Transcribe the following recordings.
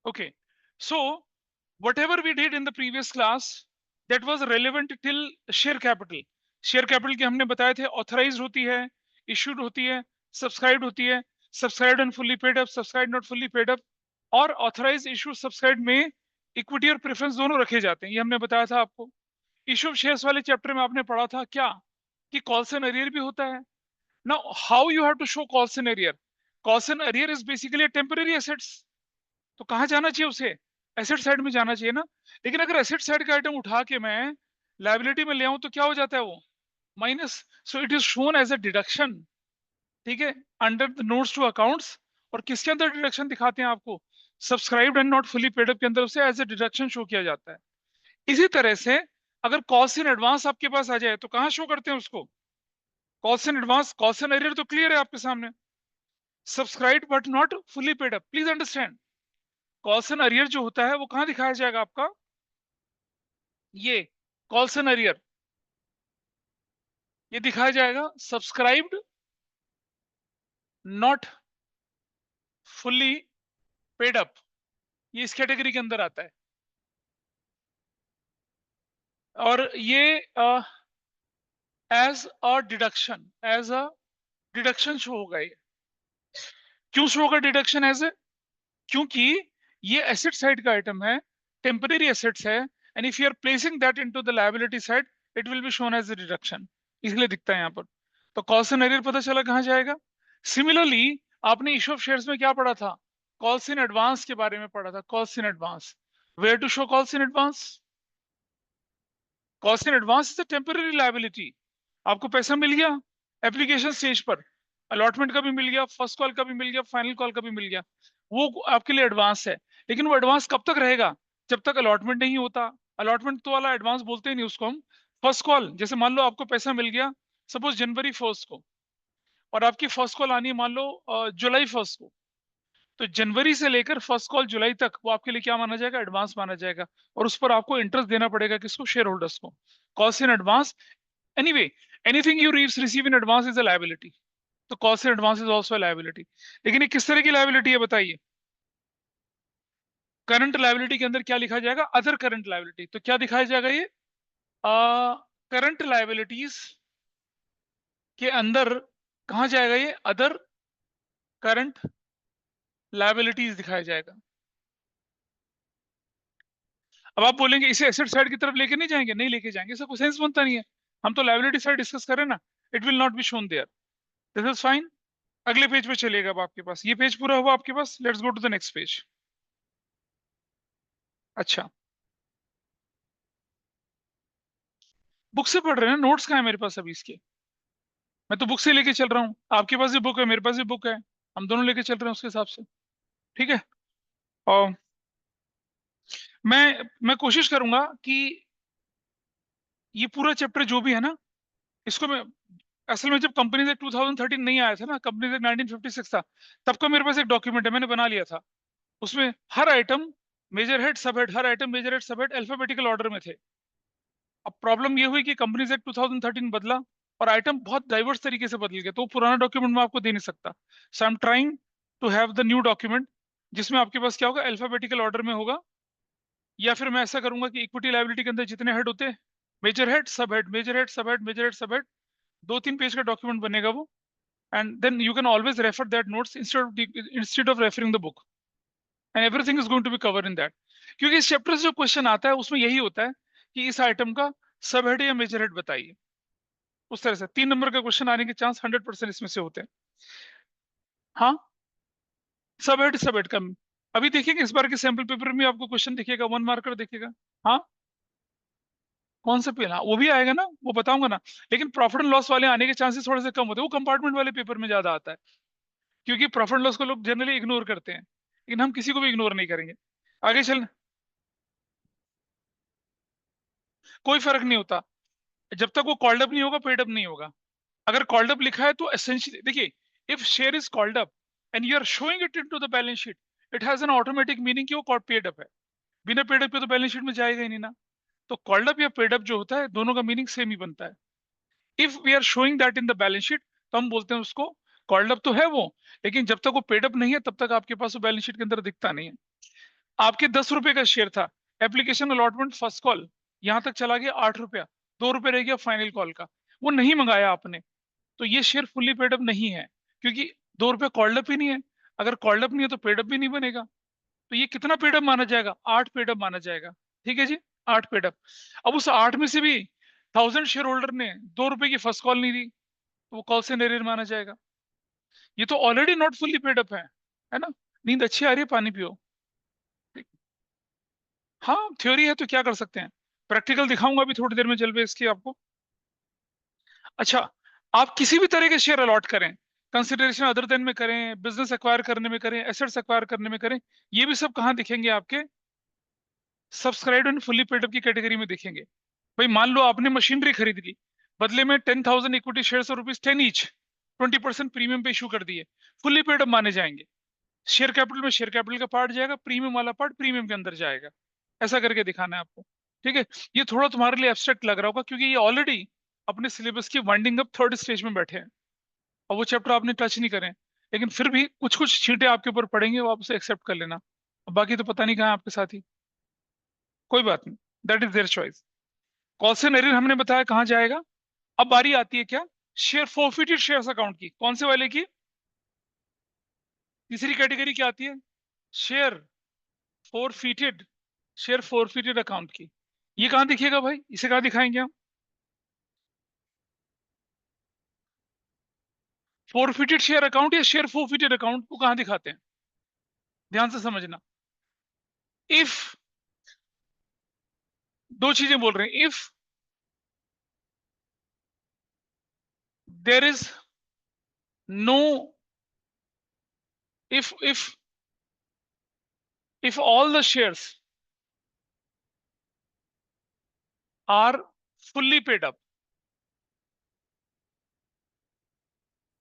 Okay. So whatever we did in the previous class, that was relevant till share capital. Share capital के हमने बताए थे authorise होती है, इश्यूड होती है, सब्सक्राइब्ड होती है, subscribed and fully paid up, subscribed not fully paid up, और ऑथराइज इशू सब्सक्राइब्ड में इक्विटी और प्रेफरेंस दोनों रखे जाते हैं, ये हमने बताया था आपको। इशू शेयर्स वाले चैप्टर में आपने पढ़ा था क्या कि कॉल्स एंड अरियर भी होता है। Now how you have to show calls and arrear? Calls and arrear is basically temporary assets, तो कहाँ जाना चाहिए उसे? एसेट साइड में जाना चाहिए ना। लेकिन अगर एसेट साइड का आइटम उठा के मैं लाइबिलिटी में ले आऊं तो क्या हो जाता है वो? Minus. So it is shown as a deduction, ठीक है, under the notes to accounts. और किसके अंदर डिडक्शन दिखाते हैं आपको? Subscribed and not fully paid up के अंदर उसे एज अ डिडक्शन शो किया जाता है। इसी तरह से अगर कॉस्ट इन एडवांस आपके पास आ जाए तो कहाँ शो करते हैं उसको? Cost in advance, cost in arrear तो क्लियर है आपके सामने, subscribed but not fully paid up. Please understand, cost and arrear जो होता है वो कहाँ दिखाया जाएगा आपका? ये कॉल्स एंड अरियर ये दिखाया जाएगा subscribed not fully paid up, ये इस कैटेगरी के अंदर आता है। और ये एज अ डिडक्शन शो होगा ये। क्यों शो होगा डिडक्शन एज ए? क्योंकि ये एसेट साइड का आइटम है, टेम्पररी एसेट्स है, and if you are placing that into the liability side it will be shown as a deduction, इसलिए दिखता है यहाँ पर। तो कॉल्स एंड अरियर पता चला कहाँ जाएगा। सिमिलरली आपने इशू ऑफ शेयर्स में क्या पढ़ा था? कॉल्स इन एडवांस के बारे में पढ़ा था। Calls in advance, where to show calls in advance? Cost in advance is a temporary liability. आपको पैसा मिल गया एप्लीकेशन स्टेज पर, अलॉटमेंट का भी मिल गया, फर्स्ट कॉल का भी मिल गया, फाइनल कॉल का भी मिल गया, वो आपके लिए एडवांस है। लेकिन वो एडवांस कब तक रहेगा? जब तक अलॉटमेंट नहीं होता। अलॉटमेंट तो वाला एडवांस बोलते ही नहीं उसको हम। फर्स्ट कॉल, जैसे मान लो आपको पैसा मिल गया सपोज जनवरी 1 को, और आपकी फर्स्ट कॉल आनी है मान लो जुलाई 1 को, तो जनवरी से लेकर फर्स्ट कॉल जुलाई तक वो आपके लिए क्या माना जाएगा? एडवांस माना जाएगा। और उस पर आपको इंटरेस्ट देना पड़ेगा किसको? शेयर होल्डर्स को। Cost in advance, anyway, anything you receive in advance is a liability, तो cost in advance is also a liability. लेकिन ये किस तरह की लायबिलिटी है बताइए? करंट लायबिलिटी के अंदर क्या लिखा जाएगा? Other current liability. तो क्या दिखाया जाएगा ये? करंट लायबिलिटीज के अंदर कहा जाएगा ये? अदर करंट लायबिलिटीज दिखाया जाएगा। अब आप बोलेंगे इसे एसेट साइड की तरफ लेके नहीं जाएंगे? नहीं लेके जाएंगे, इसका कोई सेंस बनता नहीं है। हम तो लायबिलिटी साइड डिस्कस करें ना। It will not be shown there, this is fine. अगले पेज पे चलेगा। अब आपके पास ये पेज पूरा हुआ आपके पास, let's go to the next page. अच्छा, बुक से पढ़ रहे हैं, नोट्स कहाँ है मेरे पास अभी इसके? मैं तो बुक से लेके चल रहा हूँ, आपके पास भी बुक है, मेरे पास भी बुक है, हम दोनों लेके चल रहे हैं उसके हिसाब से, ठीक है। और मैं कोशिश करूंगा कि ये पूरा चैप्टर जो भी है ना, इसको मैं, असल में जब कंपनी से 2013 नहीं आया था ना, कंपनी से 1956 था, तब का मेरे पास एक डॉक्यूमेंट है, मैंने बना लिया था। उसमें हर item, major head, sub head, हर item major head sub head alphabetical order में थे। अब प्रॉब्लम ये हुई कि कंपनीज एक्ट 2013 बदला और आइटम बहुत डाइवर्स तरीके से बदल गए, तो वो पुराना डॉक्यूमेंट मैं आपको दे नहीं सकता। So I am trying to have the new document, जिसमें आपके पास क्या होगा? अल्फाबेटिकल ऑर्डर में होगा। या फिर मैं ऐसा करूंगा कि इक्विटी लायबिलिटी के अंदर जितने हेड होते हैं, major head, sub head, major head, sub head, major head, sub head, 2-3 page का डॉक्यूमेंट बनेगा वो। And then you can always refer that notes instead of referring the book, and everything is going to be cover in that. क्योंकि इस chapter से जो question आता है उसमें यही होता है कि इस आइटम का सब हेड या मेजर हेड बताइए। उस तरह से 3 नंबर का क्वेश्चन आने के चांस 100% इसमें से होते हैं। हाँ, सब हेड का अभी देखिएगा, इस बार के सैंपल पेपर में आपको क्वेश्चन दिखेगा, 1 मार्कर दिखेगा। हाँ, कौन सा पेन? हाँ, वो भी आएगा ना, वो बताऊंगा ना। लेकिन प्रॉफिट एंड लॉस वाले आने के चांसेस थोड़े से कम होते हैं, वो कंपार्टमेंट वाले पेपर में ज्यादा आता है, क्योंकि प्रॉफिट एंड लॉस को लोग जनरली इग्नोर करते हैं, लेकिन हम किसी को भी इग्नोर नहीं करेंगे। आगे चल, कोई फर्क नहीं होता जब तक वो कॉल्ड अप नहीं होगा, पेड अप नहीं होगा। अगर कॉल्ड अप लिखा है तो एसेंशियली देखिए, if share is called up and you are showing it into the balance sheet, it has an automatic meaning कि वो पेड अप है। बिना पेड अप के तो बैलेंस शीट में जाएगा ही नहीं ना। तो कॉल्ड अप या पेड अप जो होता है, दोनों का मीनिंग सेम ही बनता है। If we are showing that in the balance sheet, तो हम बोलते हैं उसको कॉल्ड अप तो है वो, लेकिन जब तक वो पेड अप नहीं है तब तक आपके पास वो बैलेंस शीट के अंदर दिखता नहीं है। आपके 10 रुपए का शेयर था, एप्लीकेशन अलॉटमेंट फर्स्ट कॉल यहां तक चला गया 8 रुपया, 2 रुपए रह गया फाइनल कॉल का, वो नहीं मंगाया आपने, तो ये शेयर फुल्ली पेड अप नहीं है, क्योंकि 2 रुपए कॉल्ड अप ही नहीं है। अगर कॉल्ड अप नहीं है तो पेड अप भी नहीं बनेगा। तो ये कितना पेड अप माना जाएगा? 8 पेड अप माना जाएगा। ठीक है जी, 8 पेड अप। अब उस 8 में से भी 1000 शेयर होल्डर ने 2 रुपए की फर्स्ट कॉल नहीं दी, तो वो कॉल से नरेर माना जाएगा। ये तो already not fully paid up है ना। नींद अच्छी आ रही है, पानी पियो। हाँ, थ्योरी है तो क्या कर सकते हैं, प्रैक्टिकल दिखाऊंगा अभी थोड़ी देर में जल्दी इसकी आपको। अच्छा, आप किसी भी तरह के शेयर अलॉट करें, कंसिडरेशन अदर देन में करें, बिजनेस एक्वायर करने में करें, एसेट्स एक्वायर करने में करें, ये भी सब कहाँ दिखेंगे? आपके subscribe and fully paid up की कैटेगरी में दिखेंगे। भाई मान लो आपने मशीनरी खरीद ली, बदले में 10,000 equity share rupees 10 each, 20% premium पे इशू कर दिए, फुल्ली पेड अप माने जाएंगे। शेयर कैपिटल में शेयर कैपिटल का पार्ट जाएगा, प्रीमियम वाला पार्ट प्रीमियम के अंदर जाएगा। ऐसा करके दिखाना है आपको। ठीक है, ये थोड़ा तुम्हारे लिए एब्स्ट्रैक्ट लग रहा होगा, क्योंकि ये ऑलरेडी अपने सिलेबस की वाइंडिंग अप थर्ड स्टेज में बैठे हैं और वो चैप्टर आपने टच नहीं करे, लेकिन फिर भी कुछ कुछ छींटे आपके ऊपर पड़ेंगे, वो आप उसे एक्सेप्ट कर लेना। अब बाकी तो पता नहीं कहाँ है आपके साथी, कोई बात नहीं, that is their choice. Call से नरीन हमने बताया कहाँ जाएगा। अब बारी आती है क्या, शेयर फोरफिटेड शेयर्स अकाउंट की। कौन से वाले की? तीसरी कैटेगरी क्या आती है? Share forfeited, share forfeited account की। ये कहाँ दिखेगा भाई, इसे कहाँ दिखाएंगे हम? फोरफिटेड शेयर अकाउंट या शेयर फोरफिटेड अकाउंट को कहाँ दिखाते हैं? ध्यान से समझना। इफ, दो चीजें बोल रहे हैं, if there is no, if all the shares are fully paid up,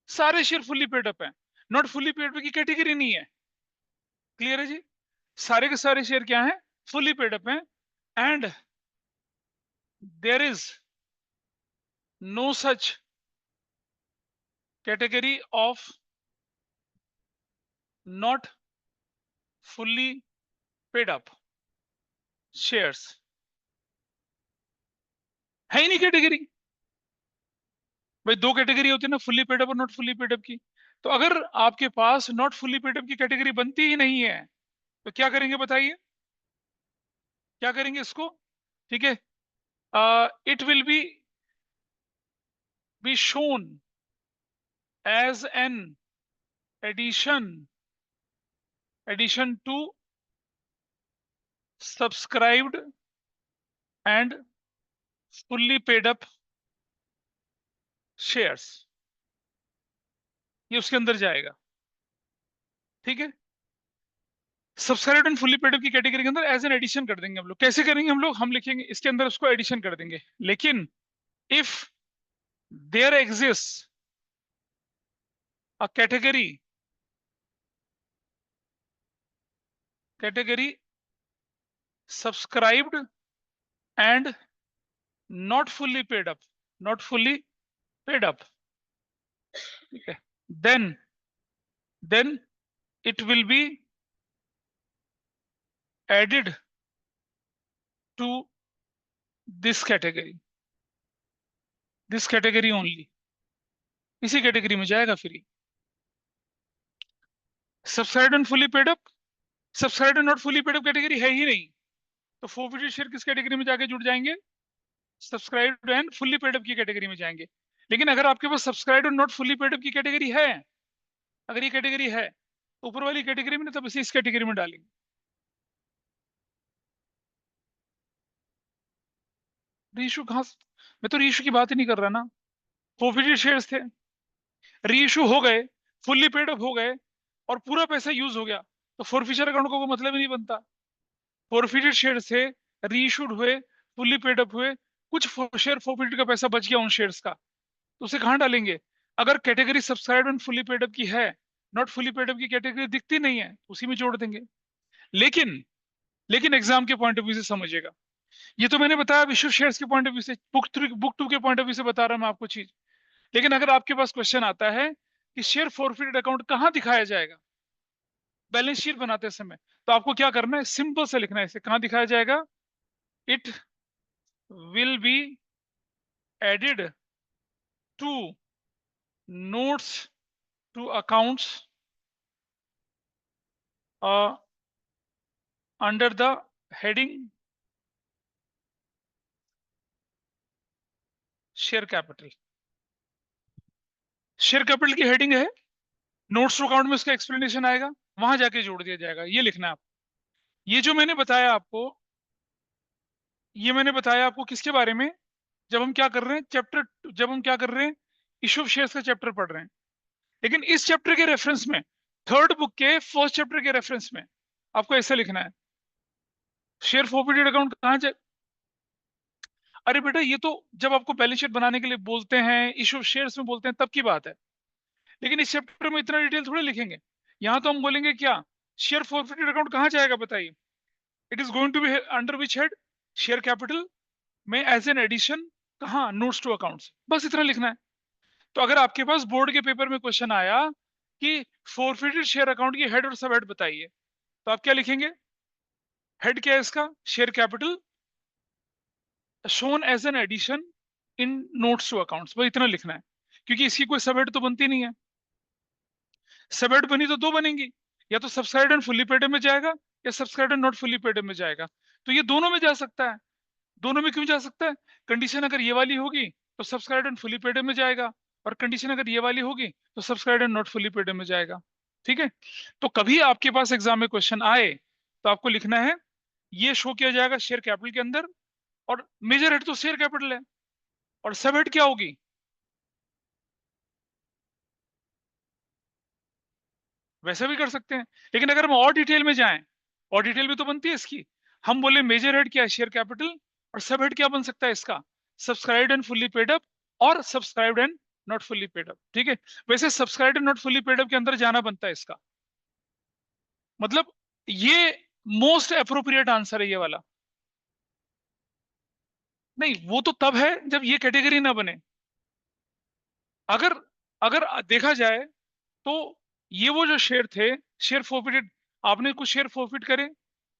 सारे शेयर फुल्ली पेड अप हैं, नॉट फुल्ली पेड अप की कैटेगरी नहीं है। क्लियर है जी, सारे के सारे शेयर क्या हैं? फुल्ली पेड अप हैं। And there is no such category of not fully paid up shares, है ही नहीं कैटेगरी। भाई दो कैटेगरी होती है ना, फुल्ली पेड अप और नॉट फुल्ली पेड अप की। तो अगर आपके पास नॉट फुल्ली पेड अप की कैटेगरी बनती ही नहीं है, तो क्या करेंगे बताइए, क्या करेंगे इसको? ठीक है, it will be shown as an addition to subscribed and fully paid up shares, ये उसके अंदर जाएगा। ठीक है, subscribed and fully paid up की कैटेगरी के अंदर एज एन एडिशन कर देंगे हम लोग। कैसे करेंगे हम लोग? हम लिखेंगे इसके अंदर उसको एडिशन कर देंगे। लेकिन if there exist a category subscribed and not fully paid up, not fully paid up, ठीक है, then then it will be added to this category only, इसी कैटेगरी में जाएगा फ्री। Subscribed and fully paid up, subscribed and not fully paid up category है ही नहीं, तो फोरफिटेड शेयर किस कैटेगरी में जाके जुड़ जाएंगे? Subscribed and fully paid up की कैटेगरी में जाएंगे। लेकिन अगर आपके पास सब्सक्राइब्ड और नॉट फुल्ली पेड अप की कैटेगरी है, अगर ये कैटेगरी है तो ऊपर वाली कैटेगरी में, तब इसे इस कैटेगरी में डालेंगे। रीइशू कहाँ मैं तो रीइशू की बात ही नहीं कर रहा ना, फोरफिटेड शेयर्स थे, रीइशू हो गए, फुल्ली पेड अप हो गए और पूरा पैसा यूज हो गया, तो फोरफिचर अकाउंट का कोई मतलब ही नहीं बनता। फोरफिटेड शेयर थे, रीइशूड हुए, फुल्ली पेड अप हुए, कुछ शेयर फोरफिटेड का पैसा बच गया उन शेयर्स का, तो उसे कहाँ डालेंगे? अगर category subscribe and fully paid up की है, नॉट फुल्ली पेड अप की कैटेगरी दिखती नहीं है, उसी में जोड़ देंगे। लेकिन लेकिन एग्जाम के पॉइंट ऑफ व्यू से समझिएगा, ये तो मैंने बताया विश्व शेयर्स के पॉइंट ऑफ व्यू से, बुक टू के पॉइंट ऑफ व्यू से बता रहा हूं मैं आपको चीज। लेकिन अगर आपके पास क्वेश्चन आता है कि शेयर फॉरफिटेड अकाउंट कहाँ दिखाया जाएगा, बैलेंस शीट बनाते समय। तो आपको क्या करना है, सिंपल से लिखना है इसे। कहां दिखाया जाएगा, it will be added to notes to accounts under the heading share capital. Share capital की हेडिंग है, नोट्स टू अकाउंट में उसका एक्सप्लेनेशन आएगा, वहां जाके जोड़ दिया जाएगा। ये लिखना है आप। ये जो मैंने बताया आपको, ये मैंने बताया आपको किसके बारे में, जब हम क्या कर रहे हैं चैप्टर, जब हम क्या कर रहे हैं इशू ऑफ शेयर्स का चैप्टर पढ़ रहे हैं। लेकिन इस चैप्टर के रेफरेंस में, थर्ड बुक के फर्स्ट चैप्टर के रेफरेंस में आपको ऐसे लिखना है, शेयर फॉरफिटेड अकाउंट कहाँ जा। अरे बेटा ये तो जब आपको बैलेंस शीट बनाने के लिए बोलते हैं, इशू ऑफ शेयर्स में बोलते हैं, तब की बात है। लेकिन इस चैप्टर में इतना डिटेल थोड़ी लिखेंगे। यहाँ तो हम बोलेंगे क्या, शेयर फॉरफिटेड अकाउंट कहाँ जाएगा बताइए। It is going to be under which head, share capital में एज एन एडिशन, कहाँ, नोट्स टू अकाउंट्स, बस इतना लिखना है। तो अगर आपके पास बोर्ड के पेपर में क्वेश्चन आया कि फॉरफिटेड शेयर अकाउंट की हेड और सब हेड बताइए, तो आप क्या लिखेंगे, हेड क्या है इसका, share capital shown as an addition in notes to accounts, बस इतना लिखना है। क्योंकि इसकी कोई सब हेड तो बनती नहीं है। सब हेड बनी तो दो बनेंगी, या तो सब्सक्राइब्ड एंड फुल्ली पेड में जाएगा, या subscribed and not fully paid में जाएगा। तो ये दोनों में जा सकता है। दोनों में क्यों जा सकता है, कंडीशन अगर ये वाली होगी तो सब्सक्राइब्ड एंड फुल्ली पेड में जाएगा, और कंडीशन अगर ये वाली होगी तो subscribed and not fully paid में जाएगा। ठीक है। तो कभी आपके पास एग्जाम में क्वेश्चन आए तो आपको लिखना है, ये शो किया जाएगा शेयर कैपिटल के अंदर, और मेजर हेड तो शेयर कैपिटल है, और सब हेड क्या होगी, वैसा भी कर सकते हैं। लेकिन अगर हम और डिटेल में जाएं, और डिटेल भी तो बनती है इसकी, हम बोले मेजर हेड क्या है, शेयर कैपिटल, और सब हेड क्या बन सकता है इसका, subscribed and fully paid up, और subscribed and not fully paid up. ठीक है। वैसे subscribed and not fully paid up के अंदर जाना बनता है इसका, मतलब ये मोस्ट अप्रोप्रिएट आंसर है ये वाला। नहीं, वो तो तब है जब ये कैटेगरी ना बने। अगर अगर देखा जाए तो ये वो जो शेयर थे, शेयर फोरफिटेड, आपने कुछ शेयर फोरफिट करे,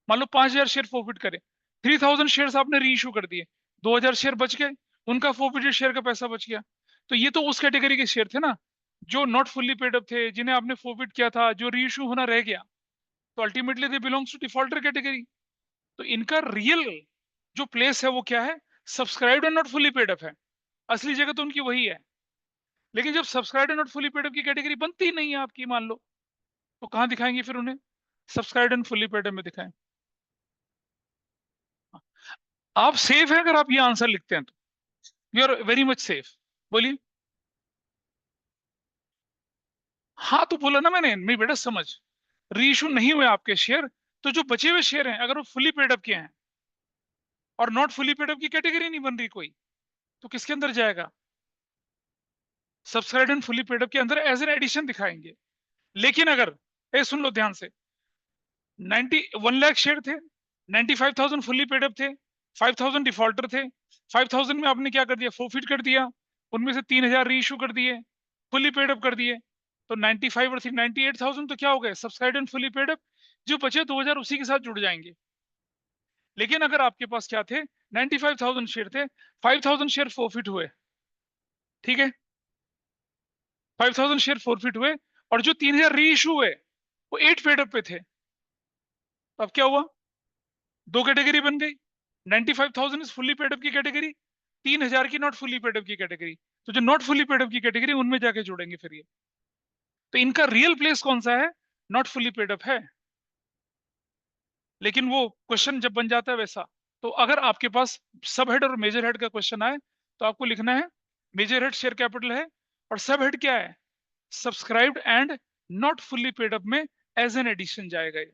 मान लो 5,000 शेयर फोरफिट करे, 3,000 शेयर आपने री इशू कर दिए, 2,000 शेयर बच गए, उनका फोरफिटेड शेयर का पैसा बच गया। तो ये तो उस कैटेगरी के शेयर थे ना, जो नॉट फुल्ली पेड अप थे, जिन्हें आपने फोरफिट किया था, जो री इशू होना रह गया। तो ultimately they belongs to defaulter category. तो इनका रियल जो प्लेस है वो क्या है, subscribed and not fully paid up है। असली जगह तो उनकी वही है। लेकिन जब subscribed and not fully paid up की कैटेगरी बनती ही नहीं है आपकी, मान लो, तो कहाँ दिखाएंगे फिर उन्हें, subscribed and fully paid up में दिखाएं। आप सेफ है अगर आप ये आंसर लिखते हैं तो, you are very much safe. बोलिए। हाँ तो बोला ना मैंने, मेरी बेटा समझ, री इशू नहीं हुए आपके शेयर, तो जो बचे हुए शेयर हैं अगर वो फुल्ली पेड अप के हैं, और नॉट फुल्ली पेड अप की कैटेगरी नहीं बन रही कोई, तो किसके अंदर जाएगा, subscribed and fully paid up के अंदर एज एन एडिशन दिखाएंगे। लेकिन अगर, सुन लो ध्यान से, 1 लाख शेयर थे, 95,000 फुल्ली पेड अप थे, 5,000 डिफॉल्टर थे, 5,000 में आपने क्या कर दिया, फोरफिट कर दिया, उनमें से 3,000 री इशू कर दिए, फुल्ली पेड अप कर दिए, तो 95 और 98,000 तो क्या हो गए, subscribe and fully paid up. जो बचे 2,000 उसी के साथ जुड़ जाएंगे। लेकिन अगर आपके पास क्या थे, 95,000 शेयर थे, 5,000 शेयर फोरफिट हुए, ठीक है, 5,000 शेयर फोरफिट हुए, और जो 3,000 री इशू हुए वो 8 पेड अप पे थे। तो अब क्या हुआ, दो कैटेगरी बन गई, 95,000 इज फुल्ली पेड अप की कैटेगरी, 3,000 की नॉट फुल्ली पेड अप की कैटेगरी। तो जो नॉट फुल्ली पेड अप की कैटेगरी, उनमें जाके जोड़ेंगे फिर ये। तो इनका रियल प्लेस कौन सा है, नॉट फुल्ली पेड अप है। लेकिन वो क्वेश्चन जब बन जाता है वैसा, तो अगर आपके पास सब हेड और मेजर हेड का क्वेश्चन आए, तो आपको लिखना है, मेजर हेड शेयर कैपिटल है, और सब हेड क्या है, subscribed and not fully paid up में एज एन एडिशन जाएगा ये।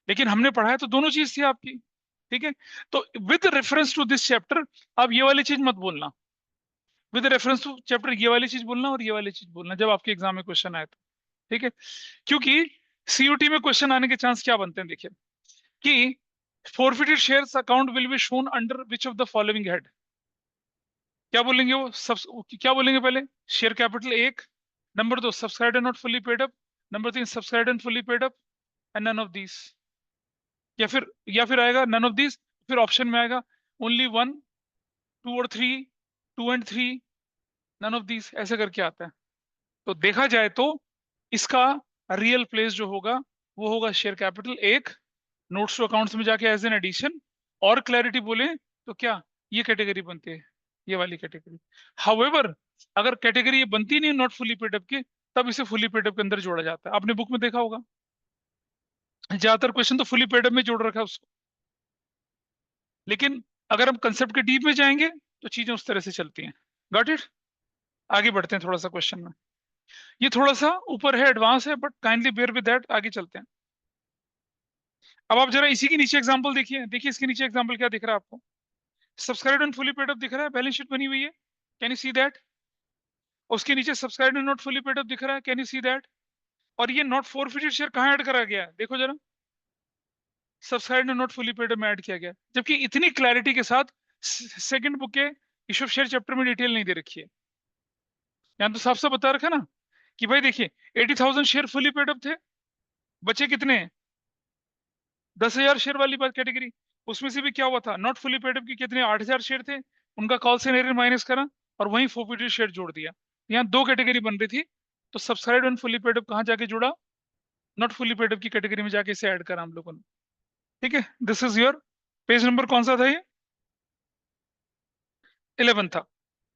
लेकिन हमने पढ़ा है तो दोनों चीज थी आपकी। ठीक है। तो with reference to this chapter, आप ये वाली चीज मत बोलना, विद रेफरेंस टू चैप्टर ये वाली चीज बोलना, और ये वाली चीज बोलना जब आपके एग्जाम में क्वेश्चन आए तो। ठीक है। क्योंकि सीयूटी में क्वेश्चन आने के चांस क्या बनते हैं, देखिए, कि forfeited shares account will be shown under which of the following head। क्या बोलेंगे वो, सब क्या बोलेंगे पहले, शेयर कैपिटल एक, नंबर दो subscribe and not fully paid up, number 3 subscribe and fully paid up and none of these, या फिर आएगा नन ऑफ दीज, फिर ऑप्शन में आएगा ओनली 1, 2 और 3, 2 एंड 3, नन ऑफ दीज, ऐसे करके आता है। तो देखा जाए तो इसका रियल प्लेस जो होगा वो होगा शेयर कैपिटल एक, नोट्स टू अकाउंट्स में जाके एज एन एडिशन, और क्लैरिटी बोले तो क्या ये कैटेगरी बनती है, ये वाली कैटेगरी। हाउएवर अगर कैटेगरी ये बनती नहीं नॉट फुली पेड अप की, तब इसे फुली पेड अप के अंदर जोड़ा जाता है। आपने बुक में देखा होगा ज्यादातर क्वेश्चन तो फुली पेड अप में जोड़ रखा है उसको, लेकिन अगर हम कंसेप्ट के डीप में जाएंगे तो चीजें उस तरह से चलती हैं। Got it. आगे बढ़ते हैं थोड़ा सा क्वेश्चन में, ये थोड़ा सा ऊपर है, एडवांस है, but kindly bear with that, आगे चलते हैं। अब आप जरा इसी के नीचे एग्जांपल देखिए, देखिए इसके नीचे एग्जांपल क्या दिख रहा है आपको, subscribe and fully paid up दिख रहा है, बैलेंस शीट बनी हुई है, कैन यू सी दैट। उसके नीचे subscribe and not fully paid up दिख रहा है, कैन यू सी दैट। और ये नॉट फॉरफिटेड शेयर कहाँ ऐड करा गया है, देखो जरा, subscribe and not fully paid up में ऐड किया गया है। जबकि इतनी क्लैरिटी के साथ सेकंड बुक के इशू ऑफ शेयर चैप्टर में डिटेल नहीं दे रखी है। यहाँ तो साफ साफ बता रखा ना कि भाई देखिए 80,000 शेयर फुली पेड अप थे, बचे कितने, 10,000 शेयर वाली बात कैटेगरी, उसमें से भी क्या हुआ था, नॉट फुली पेड अप की कितने, 8,000 शेयर थे, उनका कॉल सेनरियर माइनस करा और वहीं फॉरफिटेड शेयर जोड़ दिया। यहाँ दो कैटेगरी बन रही थी, तो subscribe and fully paid up कहाँ जाके जुड़ा, नॉट फुली पेड अप की कैटेगरी में जाके इसे ऐड करा हम लोगों ने। ठीक है, this is your page number कौन सा था ये, 11 था।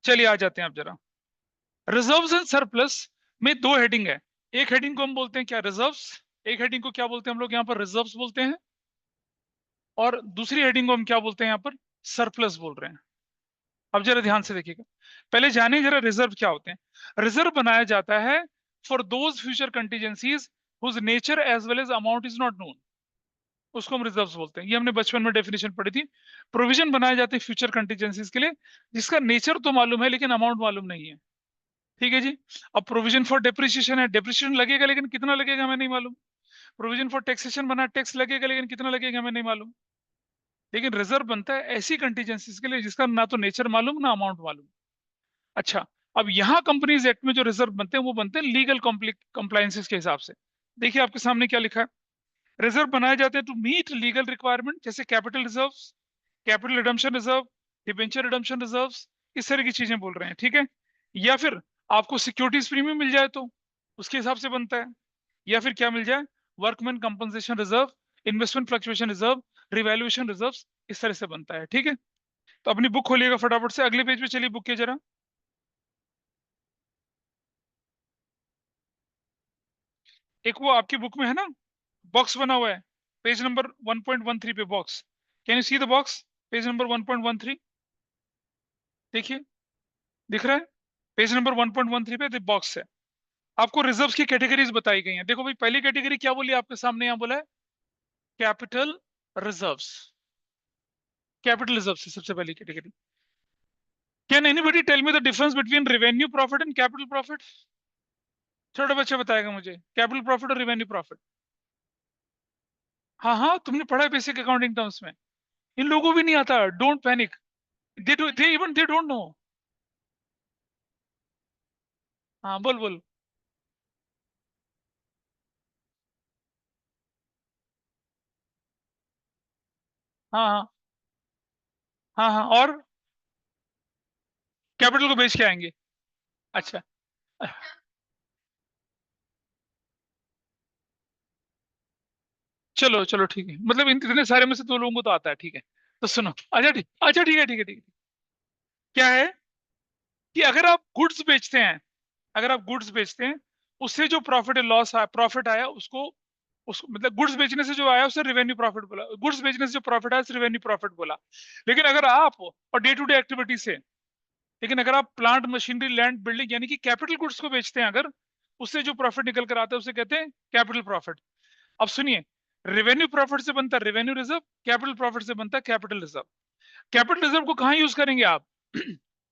चलिए आ जाते हैं आप जरा, रिजर्व्स एंड सरप्लस में दो हेडिंग है, एक हेडिंग को हम बोलते हैं क्या, रिजर्व्स, एक हेडिंग को क्या बोलते हैं हम लोग यहाँ पर, रिजर्व्स बोलते हैं, और दूसरी हेडिंग को हम क्या बोलते हैं यहाँ पर, सरप्लस बोल रहे हैं। अब जरा ध्यान से देखिएगा, पहले जानिए जरा रिजर्व क्या होते हैं। रिजर्व बनाया जाता है for those future contingencies whose nature as well as amount is not known, उसको हम रिजर्व्स बोलते हैं। ये हमने बचपन में डेफिनेशन पढ़ी थी। प्रोविजन बनाए जाते हैं फ्यूचर कंटीजेंसीज के लिए जिसका नेचर तो मालूम है लेकिन अमाउंट मालूम नहीं है। ठीक है जी। अब प्रोविजन फॉर डेप्रिसिएशन है, डेप्रिसिएशन लगेगा लेकिन कितना लगेगा हमें नहीं मालूम। प्रोविजन फॉर टैक्सेशन बना, टैक्स लगेगा लेकिन कितना लगेगा हमें नहीं मालूम। लेकिन रिजर्व बनता है ऐसी कंटीजेंसीज के लिए जिसका ना तो नेचर मालूम ना अमाउंट मालूम। अच्छा, अब यहाँ कंपनीज एक्ट में जो रिजर्व बनते हैं वो बनते हैं लीगल कंप्लायंसेस के हिसाब से। देखिए आपके सामने क्या लिखा है, रिजर्व बनाए जाते हैं टू मीट लीगल रिक्वायरमेंट, जैसे capital reserve, capital redemption reserve, debenture redemption reserve, इस तरह की चीजें बोल रहे हैं। ठीक है, या फिर आपको सिक्योरिटीज प्रीमियम मिल जाए तो उसके हिसाब से बनता है, या फिर क्या मिल जाए, workman compensation reserve, investment fluctuation reserve, revaluation reserve, इस तरह से बनता है। ठीक है, तो अपनी बुक खोलिएगा फटाफट से, अगले पेज पे चलिए बुक के जरा। एक वो आपकी बुक में है ना, बॉक्स बना हुआ है, पेज नंबर 1.13 पे box, can you see the box, page number 1.13, देखिए दिख रहा है, पेज नंबर 1.13 पे बॉक्स है। आपको रिजर्व्स की कैटेगरीज बताई गई हैं। देखो भाई पहली कैटेगरी क्या बोली आपके सामने, यहाँ बोला है कैपिटल रिजर्व्स, कैपिटल रिजर्व से सबसे पहली category. Can anybody tell me the difference between revenue profit and capital profit, छोटा बच्चा बताएगा मुझे, कैपिटल प्रॉफिट और रेवेन्यू प्रॉफिट। हाँ हाँ, तुमने पढ़ा है बेसिक अकाउंटिंग टर्म्स में, इन लोगों को भी नहीं आता, don't panic, they even they don't know. हाँ बोल बोल। हाँ हाँ हाँ हाँ, और कैपिटल को बेच के आएंगे। अच्छा, चलो चलो ठीक है, मतलब इन इतने सारे में से दो लोगों को तो आता है, ठीक है। तो सुनो, अच्छा ठीक, अच्छा ठीक है ठीक है ठीक है। क्या है कि अगर आप गुड्स बेचते हैं, अगर आप गुड्स बेचते हैं, उससे जो प्रॉफिट लॉस आया, प्रॉफिट आया उसको मतलब गुड्स बेचने से जो आया उसे रेवेन्यू प्रॉफिट बोला, गुड्स बेचने से जो प्रॉफिट आया उसे रेवेन्यू प्रॉफिट बोला। लेकिन अगर आप, और डे टू डे एक्टिविटी से, लेकिन अगर आप प्लांट मशीनरी लैंड बिल्डिंग यानी कि कैपिटल गुड्स को बेचते हैं अगर, उससे जो प्रॉफिट निकल कर आता है उसे कहते हैं कैपिटल प्रॉफिट। अब सुनिए, रेवेन्यू प्रॉफिट से बनता है रेवेन्यू रिजर्व, कैपिटल प्रॉफिट से बनता है कैपिटल रिजर्व। कैपिटल रिजर्व को कहाँ यूज करेंगे आप,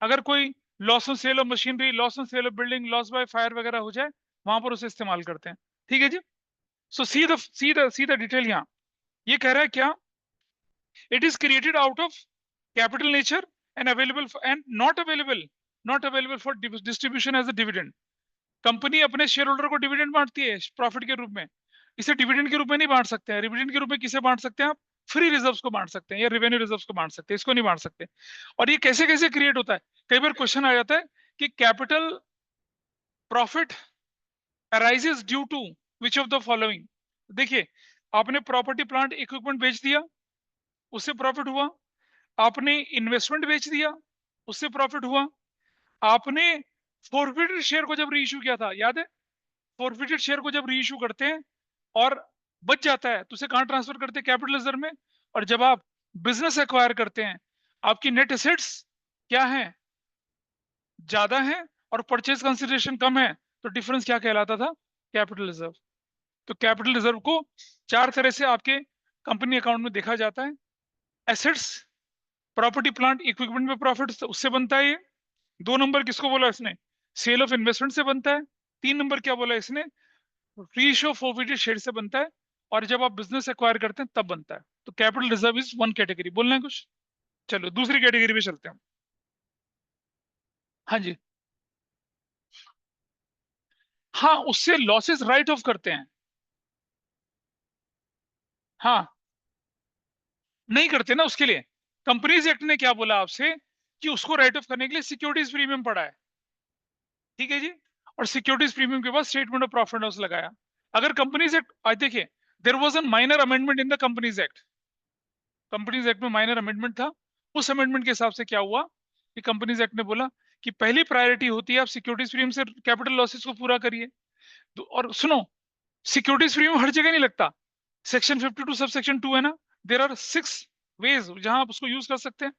अगर कोई loss on sale of machinery, loss on sale of building, loss by fire वगैरह हो जाए, वहां पर उसे इस्तेमाल करते हैं। ठीक है जी। सो सी द डिटेल यहाँ, ये कह रहा है क्या, it is created out of capital nature and available and not available for distribution as a dividend. Company अपने शेयर होल्डर को डिविडेंड बांटती है प्रॉफिट के रूप में, इसे डिविडेंड के रूप में नहीं बांट सकते हैं। डिविडेंड के रूप में किसे बांट सकते हैं आप? फ्री रिजर्व्स को बांट सकते हैं या रेवेन्यू रिजर्व्स को बांट सकते हैं, इसको नहीं बांट सकते। और ये कैसे कैसे क्रिएट होता है, कई बार क्वेश्चन आ जाता है कि capital profit arises due to which of the following. देखिए, आपने प्रॉपर्टी प्लांट इक्विपमेंट बेच दिया, उससे प्रॉफिट हुआ। आपने इन्वेस्टमेंट बेच दिया, उससे प्रॉफिट हुआ। आपने फॉरफिटेड शेयर को जब रीइश्यू किया था, याद है? फॉरफिटेड शेयर को जब रीइश्यू करते हैं और बच जाता है तो उसे कहां ट्रांसफर करते हैं? कैपिटल रिजर्व में। और जब आप बिजनेस एक्वायर करते हैं, आपकी नेट एसेट्स क्या है? ज्यादा है और परचेज कंसिडरेशन कम है, तो डिफरेंस क्या कहलाता था? Capital reserve. तो कैपिटल रिजर्व को चार तरह से आपके कंपनी अकाउंट में देखा जाता है। एसेट्स, प्रॉपर्टी प्लांट इक्विपमेंट में प्रॉफिट उससे बनता है ये। दो नंबर किसको बोला इसने? सेल ऑफ इन्वेस्टमेंट से बनता है। तीन नंबर क्या बोला इसने? रीइश्यू फॉरफिटेड शेयर से बनता है। और जब आप बिजनेस एक्वायर करते हैं तब बनता है। तो capital reserve is one category. बोलना है कुछ? चलो दूसरी कैटेगरी पे चलते हैं। हाँ जी। हाँ, उससे लॉसेस राइट ऑफ करते हैं। हाँ, नहीं करते ना, उसके लिए कंपनीज एक्ट ने क्या बोला आपसे कि उसको राइट ऑफ करने के लिए सिक्योरिटीज प्रीमियम पड़ा है। ठीक है जी। और सिक्योरिटीज प्रीमियम के बाद statement of profit and loss लगाया। अगर कंपनीज एक्ट आज देखिए, there was a minor amendment in the companies act. Companies act में माइनर अमेंडमेंट था। उस अमेंडमेंट के हिसाब से क्या हुआ कि कंपनीज एक्ट ने बोला कि पहली प्रायोरिटी होती है आप सिक्योरिटीज प्रीमियम से कैपिटल लॉसेस को पूरा करिए। तो और सुनो, सिक्योरिटीज प्रीमियम हर जगह नहीं लगता। सेक्शन 52 सब सेक्शन 2 है ना, देर आर 6 वेज जहां आप उसको यूज कर सकते हैं।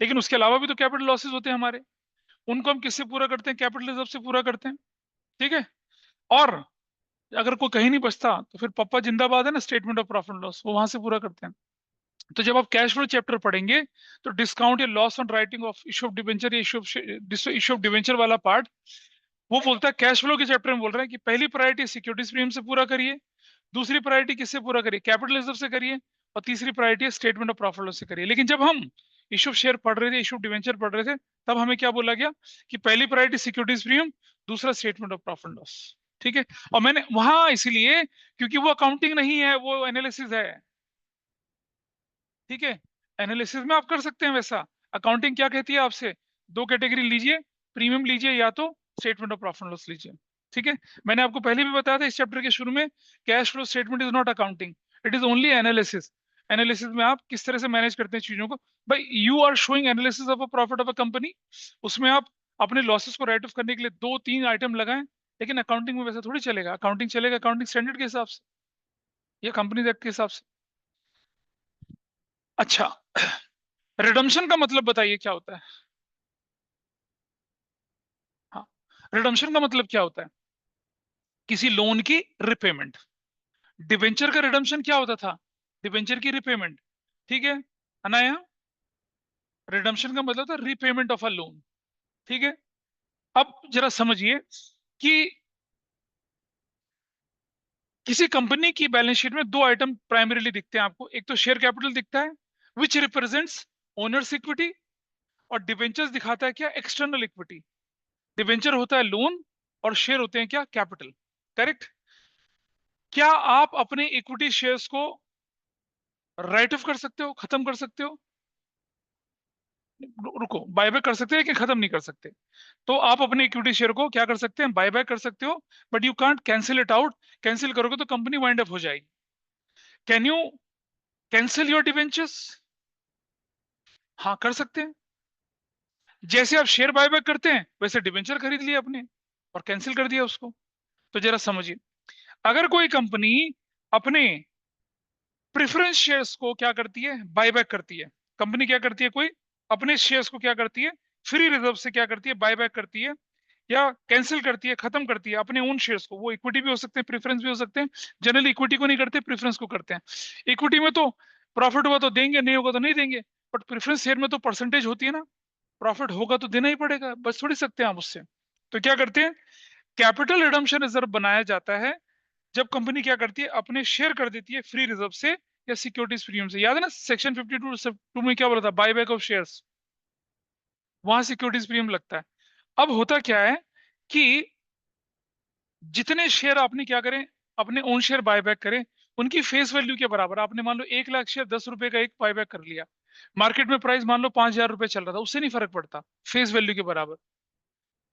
लेकिन उसके अलावा भी तो कैपिटल लॉसेस होते हैं हमारे, उनको हम किससे पूरा करते हैं? कैपिटल रिजर्व से पूरा करते हैं। ठीक है। और अगर कोई कहीं नहीं बचता तो फिर पप्पा जिंदाबाद है ना, स्टेटमेंट ऑफ प्रॉफिट लॉस, वो वहां से पूरा करते हैं। तो जब आप कैश फ्लो चैप्टर पढ़ेंगे तो डिस्काउंट या loss on writing of issue of debenture या इशू ऑफ डिबेंचर वाला पार्ट, वो बोलता है कैश फ्लो के चैप्टर में बोल रहा है कि पहली प्रायोरिटी सिक्योरिटीज प्रीमियम से पूरा करिए, दूसरी प्रायोरिटी किससे पूरा करिए? कैपिटल रिजर्व से करिए, और तीसरी priority statement of profit loss से करिए। लेकिन जब हम इशू ऑफ शेयर पढ़ रहे थे, इशू ऑफ डिबेंचर पढ़ रहे थे, तब हमें क्या बोला गया कि पहली प्रायोरिटी सिक्योरिटीज प्रीमियम, दूसरा स्टेटमेंट ऑफ प्रॉफिट लॉस। ठीक है। और मैंने वहां इसलिए क्योंकि वो अकाउंटिंग नहीं है, वो एनालिसिस है। ठीक है। एनालिसिस में आप कर सकते हैं वैसा। अकाउंटिंग क्या कहती है आपसे? दो कैटेगरी लीजिए, प्रीमियम लीजिए या तो स्टेटमेंट ऑफ प्रॉफिट लॉस लीजिए। ठीक है। मैंने आपको पहले भी बताया था इस चैप्टर के शुरू में, cash flow statement is not accounting, it is only analysis. Analysis में आप किस तरह से मैनेज करते हैं चीजों को। भाई you are showing analysis of a profit of a company, उसमें आप अपने लॉसेस को राइट ऑफ करने के लिए दो तीन आइटम लगाएं। लेकिन अकाउंटिंग में वैसा थोड़ी चलेगा। अकाउंटिंग चलेगा अकाउंटिंग स्टैंडर्ड के हिसाब से या कंपनी एक्ट के हिसाब से। अच्छा, रिडम्पशन का मतलब बताइए क्या होता है? हाँ, रिडम्पशन का मतलब क्या होता है? किसी लोन की रिपेमेंट। डिबेंचर का रिडम्पशन क्या होता था? डिबेंचर की रिपेमेंट। ठीक है अनाया, रिडम्पशन का मतलब था रीपेमेंट ऑफ अ लोन। ठीक है। अब जरा समझिए कि किसी कंपनी की बैलेंस शीट में दो आइटम प्राइमरीली दिखते हैं आपको। एक तो शेयर कैपिटल दिखता है विच रिप्रेजेंट्स ओनर्स इक्विटी, और डिबेंचर्स दिखाता है क्या? External equity. डिबेंचर होता है लोन और शेयर होते हैं क्या? कैपिटल। करेक्ट। क्या आप अपने इक्विटी शेयर्स को राइट ऑफ कर सकते हो, खत्म कर सकते हो? रुको, बायबैक कर सकते हैं लेकिन खत्म नहीं कर सकते। तो आप अपने इक्विटी शेयर को क्या कर सकते हैं? बायबैक कर सकते हो, but you can't cancel it out. Cancel करोगे तो कंपनी वाइंड अप हो जाएगी। Can you cancel your debentures? हाँ, कर सकते हैं। जैसे आप शेयर बायबैक करते हैं वैसे डिवेंचर खरीद लिया अपने और कैंसिल कर दिया उसको। तो जरा समझिए, अगर कोई कंपनी अपने प्रेफरेंस शेयर्स को क्या करती है? बायबैक करती है। कंपनी क्या करती है? कोई अपने शेयर्स को क्या करती है? फ्री रिजर्व से क्या करती है? बायबैक करती है या कैंसिल करती है, खत्म करती है अपने ओन शेयर्स को। वो इक्विटी भी हो सकते हैं, प्रेफरेंस भी हो सकते हैं। जनरली इक्विटी को नहीं करते, प्रेफरेंस को करते हैं। इक्विटी में तो प्रॉफिट हुआ तो देंगे, नहीं होगा तो नहीं देंगे। बट प्रेफरेंस शेयर में तो परसेंटेज होती है ना, प्रॉफिट होगा तो देना ही पड़ेगा, बस थोड़ी सकते हैं आप उससे। तो क्या करते हैं? कैपिटल रिडम्पशन रिजर्व बनाया जाता है जब कंपनी क्या करती है? अपने शेयर कर देती है फ्री रिजर्व से या सिक्योरिटीज प्रीमियम से। याद है ना सेक्शन 52 में क्या बोला था? बायबैक ऑफ शेयर्स, वहां सिक्योरिटीज प्रीमियम लगता है। अब होता क्या है कि जितने शेयर आपने क्या करें, अपने ओन शेयर बायबैक करें, उनकी फेस वैल्यू के बराबर। आपने मान लो 1 लाख शेयर 10 रुपए का एक बायबैक कर लिया, मार्केट में प्राइस मान लो 5,000 रुपए चल रहा था, उससे नहीं फर्क पड़ता, फेस वैल्यू के बराबर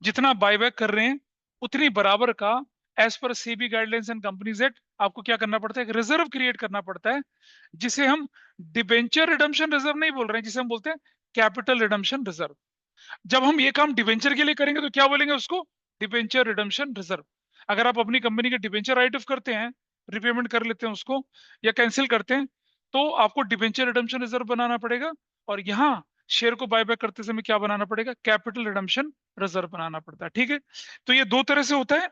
जितना बायबैक कर रहे हैं उतनी बराबर का, एज पर SEBI guidelines and companies act, आपको क्या करना पड़ता है, एक रिजर्व क्रिएट करना पड़ता है, जिसे हम डिबेंचर रिडम्पशन रिजर्व नहीं बोल रहे हैं, जिसे हम बोलते हैं कैपिटल रिडम्पशन रिजर्व। जब हम ये काम डिबेंचर के लिए करेंगे तो क्या बोलेंगे उसको, डिबेंचर रिडम्पशन रिजर्व। अगर आप अपनी कंपनी के डिबेंचर राइट ऑफ करते हैं, रिपेमेंट कर लेते हैं उसको या कैंसिल करते हैं, तो आपको डिबेंचर रिडम्पशन रिजर्व बनाना पड़ेगा, और यहाँ शेयर को बायबैक करते समय क्या बनाना पड़ेगा, कैपिटल रिडम्पशन रिजर्व बनाना पड़ता है। ठीक है, तो ये दो तरह से होता है।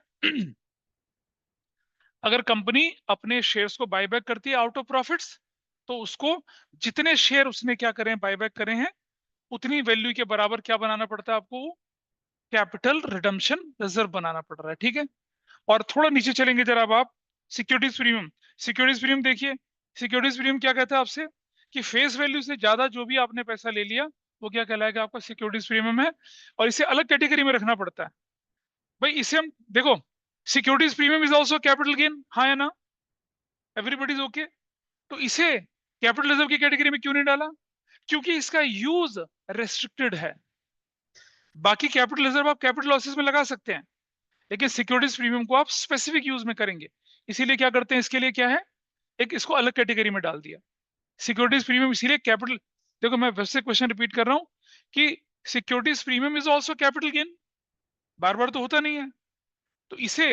अगर कंपनी अपने शेयर्स को बायबैक करती है आउट ऑफ प्रॉफिट्स, तो उसको जितने शेयर उसने क्या करें, बायबैक करे हैं, उतनी वैल्यू के बराबर क्या बनाना पड़ता है आपको, कैपिटल रिडम्पशन रिजर्व बनाना पड़ रहा है। ठीक है, और थोड़ा नीचे चलेंगे जरा अब आप, सिक्योरिटीज प्रीमियम। सिक्योरिटीज प्रीमियम देखिए, सिक्योरिटीज प्रीमियम क्या कहता है आपसे, कि फेस वैल्यू से ज्यादा जो भी आपने पैसा ले लिया वो क्या कहलाएगा, आपका सिक्योरिटीज प्रीमियम है, और इसे अलग कैटेगरी में रखना पड़ता है। भाई इसे हम देखो, securities premium is also capital gain, हाँ या ना, एवरीबडी इज ओके। तो इसे कैपिटल रिजर्व की कैटेगरी में क्यों नहीं डाला, क्योंकि इसका यूज रेस्ट्रिक्टेड है। बाकी कैपिटल रिजर्व आप कैपिटल लॉसेस में लगा सकते हैं, लेकिन सिक्योरिटीज प्रीमियम को आप स्पेसिफिक यूज में करेंगे, इसीलिए क्या करते हैं, इसके लिए क्या है, एक इसको अलग कैटेगरी में डाल दिया, सिक्योरिटीज प्रीमियम इसीलिए कैपिटल। देखो मैं वैसे क्वेश्चन रिपीट कर रहा हूं कि securities premium is also capital gain, बार बार तो होता नहीं है, तो इसे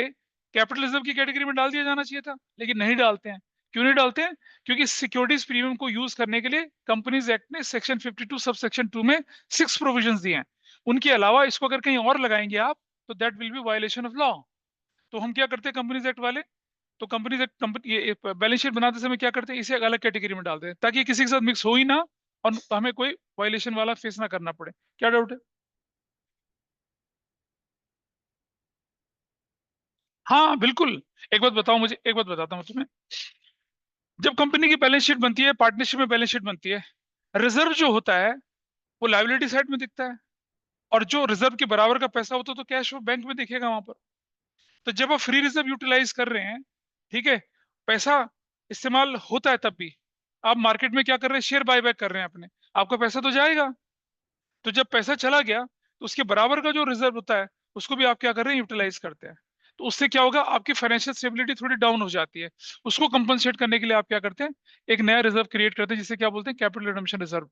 कैपिटल रिजर्व की कैटेगरी में डाल दिया जाना चाहिए था, लेकिन नहीं डालते हैं। क्यों नहीं डालते हैं, क्योंकि सिक्योरिटीज प्रीमियम को यूज करने के लिए कंपनीज एक्ट ने सेक्शन 52 सब सेक्शन 2 में 6 प्रोविजंस दिए हैं, उनके अलावा इसको अगर कहीं और लगाएंगे आप, तो that will be violation of law. तो हम क्या करते हैं कंपनीज एक्ट वाले, तो companies act company balance sheet बनाते समय क्या करते हैं, इसे एक अलग कैटेगरी में डालते हैं, ताकि किसी के साथ मिक्स हो ही ना, और हमें कोई वायलेशन वाला फेस ना करना पड़े। क्या डाउट है? हाँ बिल्कुल। एक बात बताओ मुझे, एक बात बताता हूँ तुम्हें, जब कंपनी की बैलेंस शीट बनती है, पार्टनरशिप में बैलेंस शीट बनती है, रिजर्व जो होता है वो लायबिलिटी साइड में दिखता है, और जो रिजर्व के बराबर का पैसा होता है तो कैश वो बैंक में दिखेगा वहां पर। तो जब आप फ्री रिजर्व यूटिलाइज कर रहे हैं, ठीक है, पैसा इस्तेमाल होता है तब भी, आप मार्केट में क्या कर रहे हैं, शेयर बायबैक कर रहे हैं अपने, आपका पैसा तो जाएगा। तो जब पैसा चला गया तो उसके बराबर का जो रिजर्व होता है उसको भी आप क्या कर रहे हैं, यूटिलाइज करते हैं। तो उससे क्या होगा, आपकी फाइनेंशियल स्टेबिलिटी थोड़ी डाउन हो जाती है, उसको कंपनसेट करने के लिए आप क्या करते हैं, एक नया रिजर्व क्रिएट करते हैं, जिसे क्या बोलते हैं, कैपिटल रिडम्पशन रिजर्व।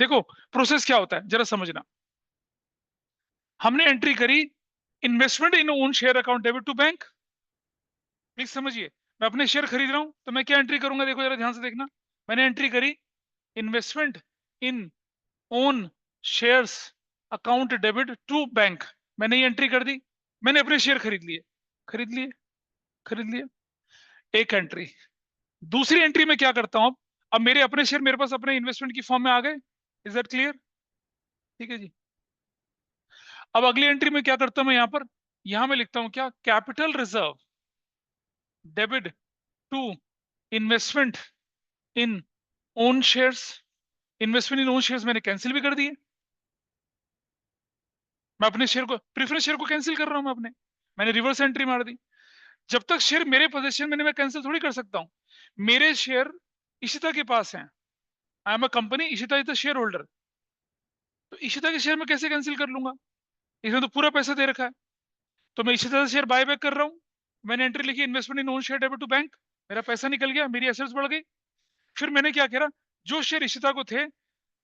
देखो प्रोसेस क्या होता है जरा समझना, हमने एंट्री करी, investment in own share account debit to bank. Please समझिए, मैं अपने शेयर खरीद रहा हूं तो मैं क्या एंट्री करूंगा, देखो जरा ध्यान से देखना, मैंने एंट्री करी, investment in own shares account debit to bank, मैंने ये एंट्री कर दी, मैंने अपने शेयर खरीद लिए, खरीद लिए, खरीद लिए, एक एंट्री। दूसरी एंट्री में क्या करता हूं, अब मेरे अपने शेयर मेरे पास अपने इन्वेस्टमेंट की फॉर्म में आ गए, इज दैट क्लियर? ठीक है जी। अब अगली एंट्री में क्या करता हूं मैं, यहां मैं लिखता हूं क्या, capital reserve debit to investment in own shares. Investment in own shares मैंने कैंसिल भी कर दिए, मैं अपने शेयर को, प्रेफरेंस शेयर को कैंसिल कर रहा हूं मैं अपने, मैंने रिवर्स एंट्री मार दी। जब तक शेयर मेरे पोजीशन में नहीं, मैं कैंसिल थोड़ी कर सकता हूँ, मेरे शेयर इशिता के पास हैं, I am a company, Ishita is the share holder, तो इशिता के शेयर में कैसे कैंसिल कर लूंगा, इसमें तो पूरा पैसा दे रखा है। तो मैं इशिता से शेयर बाय बैक कर रहा हूँ, मैंने एंट्री लिखी, investment in own share debit to bank, मेरा पैसा निकल गया, मेरी एसेट्स बढ़ गई। फिर मैंने क्या करा, जो शेयर इशिता को थे,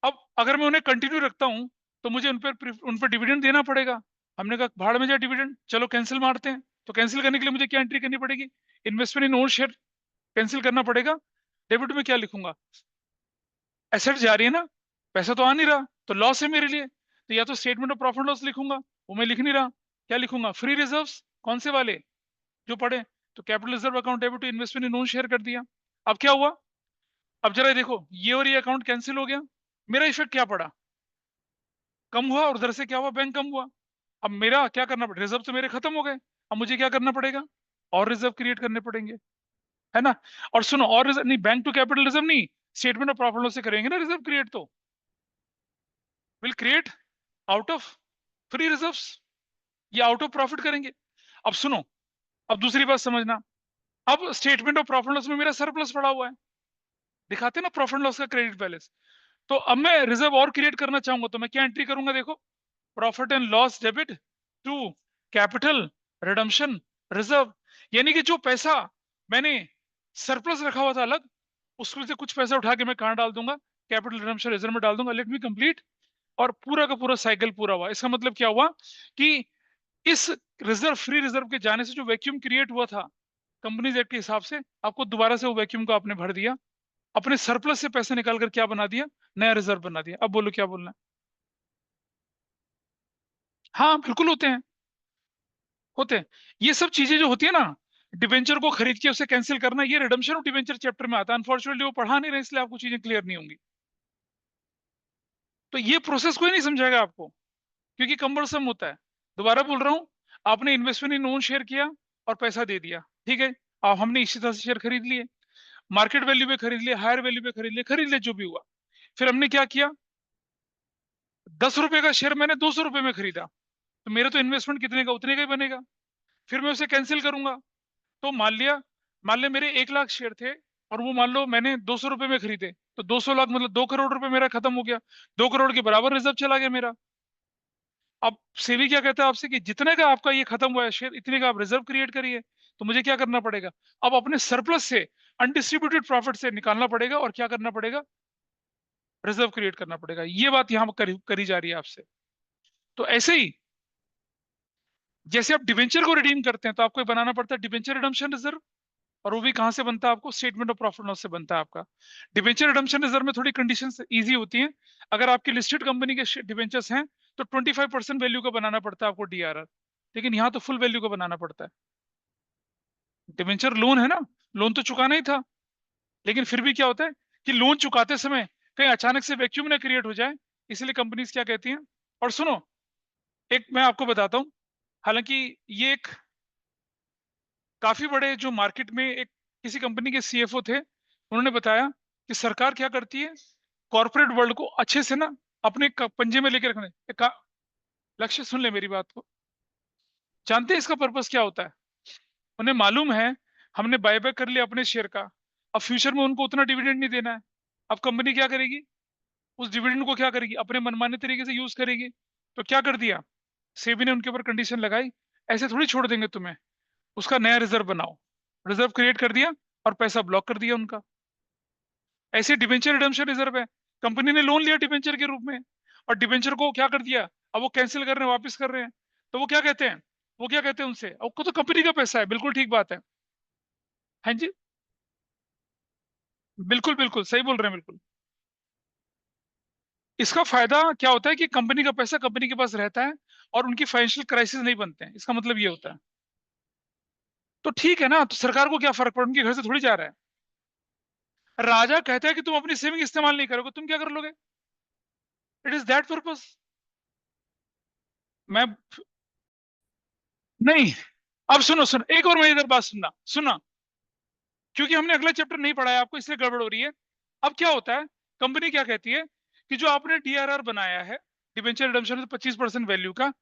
अब अगर मैं उन्हें कंटिन्यू रखता हूं तो मुझे उन पर डिविडेंड देना पड़ेगा। हमने कहा भाड़ में जाए डिविडेंड, चलो कैंसिल मारते हैं। तो कैंसिल करने के लिए मुझे क्या एंट्री करनी पड़ेगी, investment in own share cancel करना पड़ेगा। डेबिट में क्या लिखूंगा, एसेट जा रही है ना, पैसा तो आ नहीं रहा, तो लॉस है मेरे लिए, तो या तो स्टेटमेंट ऑफ प्रॉफिट लॉस लिखूंगा, वो मैं लिख नहीं रहा, क्या लिखूंगा, फ्री रिजर्व्स, कौन से वाले, जो पड़े, तो capital reserve account debit to investment in own share कर दिया। अब क्या हुआ, अब जरा देखो, ये और ये अकाउंट कैंसिल हो गया, मेरा इफेक्ट क्या पड़ा, कम हुआ, और उधर से क्या हुआ, बैंक कम हुआ। अब मेरा क्या करना पड़ेगा, रिजर्व तो मेरे खत्म हो गए, अब मुझे क्या करना पड़ेगा, और रिजर्व क्रिएट करने पड़ेंगे, है ना। और सुनो, और रिजर्व नहीं, बैंक टू कैपिटल रिजर्व नहीं, स्टेटमेंट ऑफ प्रॉफिट लॉस से करेंगे ना रिजर्व क्रिएट, तो will create out of free reserves, ये आउट ऑफ प्रॉफिट करेंगे। अब सुनो, अब दूसरी बात समझना, अब स्टेटमेंट ऑफ प्रॉफिट लॉस में मेरा सरप्लस पड़ा हुआ है, दिखाते ना प्रॉफिट लॉस का क्रेडिट बैलेंस। तो अब मैं रिजर्व और क्रिएट करना चाहूंगा तो मैं क्या एंट्री करूंगा, देखो, profit and loss debit to capital redemption reserve. यानी कि जो पैसा मैंने सरप्लस रखा हुआ था अलग, उसमें से कुछ पैसा उठा के मैं कहां डाल दूंगा, कैपिटल रिडम्पशन रिजर्व में डाल दूंगा। Let me complete. और पूरा का पूरा साइकिल पूरा हुआ। इसका मतलब क्या हुआ कि इस रिजर्व, फ्री रिजर्व के जाने से जो वैक्यूम क्रिएट हुआ था कंपनीज एक्ट के हिसाब से, आपको दोबारा से वो वैक्यूम को आपने भर दिया, अपने सरप्लस से पैसे निकाल कर क्या बना दिया, नया रिजर्व बना दिया। अब बोलो क्या बोलना है। हाँ बिल्कुल होते हैं, होते हैं। ये सब चीजें जो होती है ना, डिबेंचर को खरीद के उसे कैंसिल करना, ये रिडम्पशन ऑफ डिबेंचर चैप्टर में आता है। अनफॉर्चुनेटली वो पढ़ा नहीं रहे, इसलिए आपको चीजें क्लियर नहीं होंगी। तो ये प्रोसेस कोई नहीं समझाएगा आपको, क्योंकि कम्बरसम होता है। दोबारा बोल रहा हूँ, आपने इन्वेस्टमेंट इन ओन शेयर किया और पैसा दे दिया, ठीक है। अब हमने इसी तरह से शेयर खरीद लिए, मार्केट वैल्यू पे खरीद लिए, हायर वैल्यू पे खरीद लिए, जो भी हुआ। फिर हमने क्या किया, 10 रुपए का शेयर मैंने 200 रुपए में खरीदा, तो मेरा तो इन्वेस्टमेंट कितने का, उतने का ही बनेगा। फिर मैं उसे कैंसिल करूंगा। तो मान लिया मेरे 1 लाख शेयर थे, और वो मान लो मैंने 200 रुपए में खरीदे, तो 200 लाख मतलब 2 करोड़ रुपए मेरा खत्म हो गया। 2 करोड़ के बराबर रिजर्व चला गया मेरा। अब सेबी क्या कहता है आपसे कि जितने का आपका ये खत्म हुआ है शेयर, इतने का आप रिजर्व क्रिएट करिए। तो मुझे क्या करना पड़ेगा, अब अपने सरप्लस से, अनडिस्ट्रीब्यूटेड प्रॉफिट से निकालना पड़ेगा, और क्या करना पड़ेगा, रिजर्व क्रिएट करना पड़ेगा। ये बात यहाँ करी जा रही है आपसे। तो ऐसे ही जैसे आप डिवेंचर को रिडीम करते हैं, तो आपको बनाना पड़ता है डिवेंचर रिडम्पशन रिजर्व। और वो भी कहां से बनता है, आपको स्टेटमेंट ऑफ प्रॉफिट लॉस से बनता है आपका। डिवेंचर रिडम्पशन रिजर्व में थोड़ी कंडीशंस इजी होती हैं। अगर आपकी लिस्टेड कंपनी के डिवेंचर्स हैं, तो 25% वैल्यू का बनाना पड़ता है आपको डीआरआर। लेकिन यहाँ तो फुल वैल्यू का बनाना पड़ता है। डिवेंचर लोन है ना, लोन तो चुकाना ही था। लेकिन फिर भी क्या होता है कि लोन चुकाते समय कहीं अचानक से वैक्यूम ना क्रिएट हो जाए, इसलिए कंपनीज क्या कहती हैं। और सुनो, एक मैं आपको बताता हूँ, हालांकि ये एक काफी बड़े जो मार्केट में एक किसी कंपनी के सीएफओ थे, उन्होंने बताया कि सरकार क्या करती है, कॉर्पोरेट वर्ल्ड को अच्छे से ना अपने पंजे में लेके रखने लक्ष्य, सुन ले मेरी बात को। जानते हैं इसका पर्पस क्या होता है, उन्हें मालूम है हमने बायबैक कर लिया अपने शेयर का, अब फ्यूचर में उनको उतना डिविडेंड नहीं देना है। अब कंपनी क्या करेगी, उस डिविडेंड को क्या करेगी, अपने मनमाने तरीके से यूज करेगी। तो क्या कर दिया, सेबी ने उनके ऊपर कंडीशन लगाई, ऐसे थोड़ी छोड़ देंगे तुम्हें, उसका नया रिजर्व बनाओ। रिजर्व क्रिएट कर दिया और पैसा ब्लॉक कर दिया उनका। ऐसे डिबेंचर रिडम्पशन रिजर्व है, कंपनी ने लोन लिया डिबेंचर के रूप में, और डिबेंचर को क्या कर दिया, अब वो कैंसिल कर रहे हैं, वापस कर रहे हैं। तो वो क्या कहते हैं, वो क्या कहते हैं उनसे, अब को तो कंपनी का पैसा है, बिल्कुल ठीक बात है। हाँ जी, बिल्कुल बिल्कुल सही बोल रहे हैं, बिल्कुल। इसका फायदा क्या होता है कि कंपनी का पैसा कंपनी के पास रहता है, और उनकी फाइनेंशियल क्राइसिस नहीं बनते हैं, इसका मतलब ये होता है। तो ठीक है ना, तो सरकार को क्या फर्क पड़ा, उनके घर से थोड़ी जा रहा है। राजा कहता है कि तुम अपनी सेविंग इस्तेमाल नहीं करोगे, तुम क्या कर लोगे, इट इज दैट पर्पस। मैं नहीं, अब सुनो सुनो, एक और मेरी इधर बात सुनना सुनना, क्योंकि हमने अगला चैप्टर नहीं पढ़ा है आपको, इसलिए गड़बड़ हो रही है। अब क्या होता है, कंपनी क्या कहती है कि जो आपने डीआरआर बनाया है, डिबेंचर रिडम्पशन 25% वैल्यू का,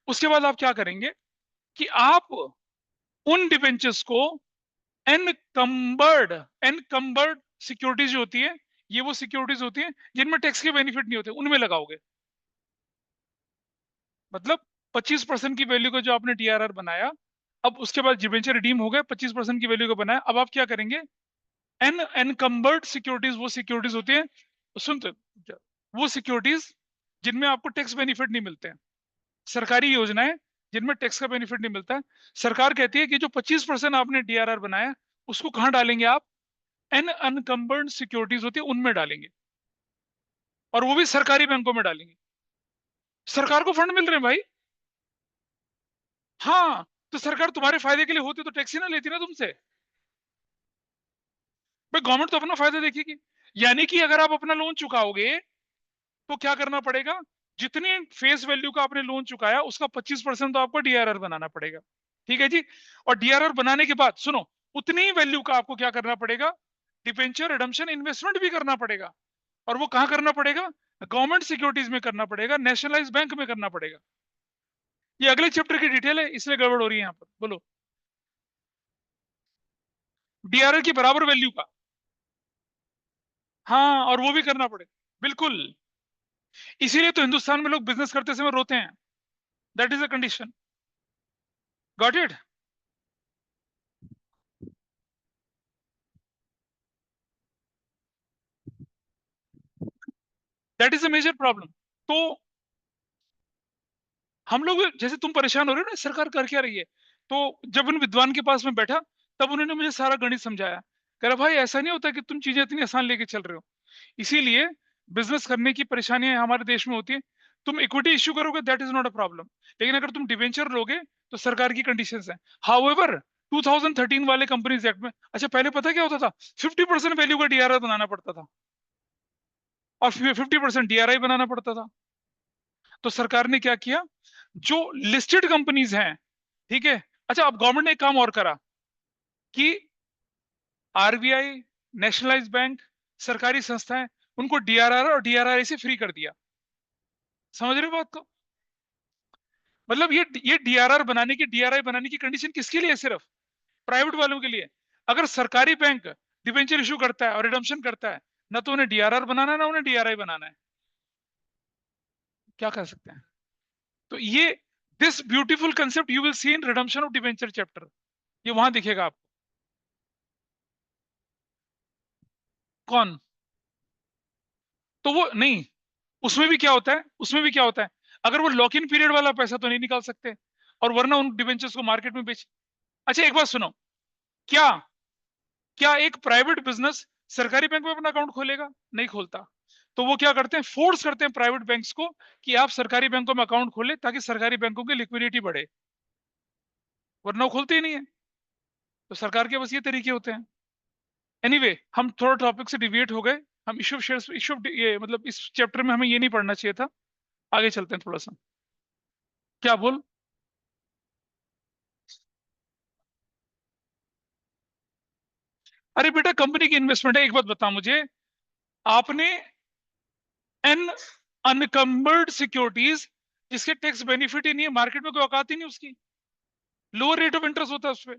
उसके बाद आप क्या करेंगे कि आप उन डिबेंचर्स को एनकम्बर्ड एनकम्बर्ड सिक्योरिटीज जो होती है, ये वो सिक्योरिटीज होती है जिनमें टैक्स के बेनिफिट नहीं होते, उनमें लगाओगे। मतलब 25% की वैल्यू का जो आपने डीआरआर बनाया, अब उसके बाद डिबेंचर रिडीम हो गए, 25% की वैल्यू का बनाया, अब आप क्या करेंगे, एन एनकम्बर्ड सिक्योरिटीज वो सिक्योरिटीज होती है, सुनते, वो सिक्योरिटीज जिनमें आपको टैक्स बेनिफिट नहीं मिलते हैं, सरकारी योजनाएं जिनमें टैक्स का बेनिफिट नहीं मिलता है। सरकार कहती है कि जो 25% आपने डीआरआर बनाया, उसको कहां डालेंगे आप, एन अनकम्बर्ड सिक्योरिटीज होती है उनमें डालेंगे, और वो भी सरकारी बैंकों में डालेंगे। सरकार को फंड मिल रहे हैं भाई। हाँ, तो सरकार तुम्हारे फायदे के लिए होती तो टैक्स ही ना लेती ना तुमसे। भाई गवर्नमेंट तो अपना फायदा देखेगी। यानी कि अगर आप अपना लोन चुकाओगे, तो क्या करना पड़ेगा, जितनी फेस वैल्यू का आपने लोन चुकाया, उसका 25% तो आपको डीआरआर बनाना पड़ेगा। ठीक है जी। और डीआरआर बनाने के बाद सुनो, उतनी वैल्यू का आपको क्या करना पड़ेगा, डिबेंचर रिडम्पशन इन्वेस्टमेंट भी करना पड़ेगा। और वो कहां करना पड़ेगा, गवर्नमेंट सिक्योरिटीज में करना पड़ेगा, नेशनलाइज बैंक में करना पड़ेगा। ये अगले चैप्टर की डिटेल है, इसलिए गड़बड़ हो रही है यहाँ पर, बोलो। डीआरआर की बराबर वैल्यू का। हाँ, और वो भी करना पड़े। बिल्कुल। इसीलिए तो हिंदुस्तान में लोग बिजनेस करते समय रोते हैं। That is a condition. Got it. That is a major problem. तो हम लोग जैसे तुम परेशान हो रहे हो ना सरकार कर क्या रही है, तो जब उन विद्वान के पास में बैठा, तब उन्होंने मुझे सारा गणित समझाया। कह रहा भाई ऐसा नहीं होता कि तुम चीजें इतनी आसान लेके चल रहे हो। इसीलिए बिजनेस करने की परेशानियां हमारे देश में होती है। तुम इक्विटी इश्यू करोगे, that is not a problem. लेकिन अगर तुम डिवेंचर लोगे, तो सरकार की कंडीशंस है। हाउएवर 2013 वाले कंपनीज एक्ट में, अच्छा पहले पता क्या होता था, 50% वैल्यू का डीआरआर बनाना पड़ता था और 50% डीआरआई बनाना पड़ता था। तो सरकार ने क्या किया, जो लिस्टेड कंपनीज हैं, ठीक है, अच्छा अब गवर्नमेंट ने एक काम और करा कि आरबीआई, नेशनलाइज बैंक, सरकारी संस्थाएं, उनको डीआरआर और डीआरआई से फ्री कर दिया। समझ रहे हो बात को? मतलब ये डीआरआर बनाने की, डीआरआई बनाने की कंडीशन किसके लिए है? सिर्फ प्राइवेट वालों के लिए। अगर सरकारी बैंक डिबेंचर इशू करता है और रिडम्पशन करता है, ना तो उन्हें डीआरआर बनाना है, ना उन्हें डीआरआई बनाना है। क्या कर सकते हैं? तो ये this beautiful concept you will see in redemption of debenture chapter. ये वहां दिखेगा आपको। कौन? तो वो नहीं, उसमें भी क्या होता है, उसमें भी क्या होता है, अगर वो लॉक इन पीरियड वाला पैसा तो नहीं निकाल सकते, और वरना उन डिबेंचर्स को मार्केट में बेच। अच्छा एक बात सुनो, क्या क्या एक प्राइवेट बिजनेस सरकारी बैंक में अपना अकाउंट खोलेगा? नहीं खोलता। तो वो क्या करते हैं, फोर्स करते हैं प्राइवेट बैंक्स को कि आप सरकारी बैंकों में अकाउंट खोलें, ताकि सरकारी बैंकों की लिक्विडिटी बढ़े, वरना वो खोलते ही नहीं है। तो सरकार के बस ये तरीके होते हैं। एनीवे हम थोड़ा टॉपिक से डिविएट हो गए। हम इशू शेयर्स, इशू ये मतलब इस चैप्टर में हमें ये नहीं पढ़ना चाहिए था। आगे चलते हैं थोड़ा सा। क्या बोल? अरे बेटा, कंपनी की इन्वेस्टमेंट है। एक बात बता मुझे, आपने एन अनकम्बर्ड सिक्योरिटीज, जिसके टैक्स बेनिफिट ही नहीं है, मार्केट में कोई औकात ही नहीं उसकी, लोअर रेट ऑफ इंटरेस्ट होता है उसपे।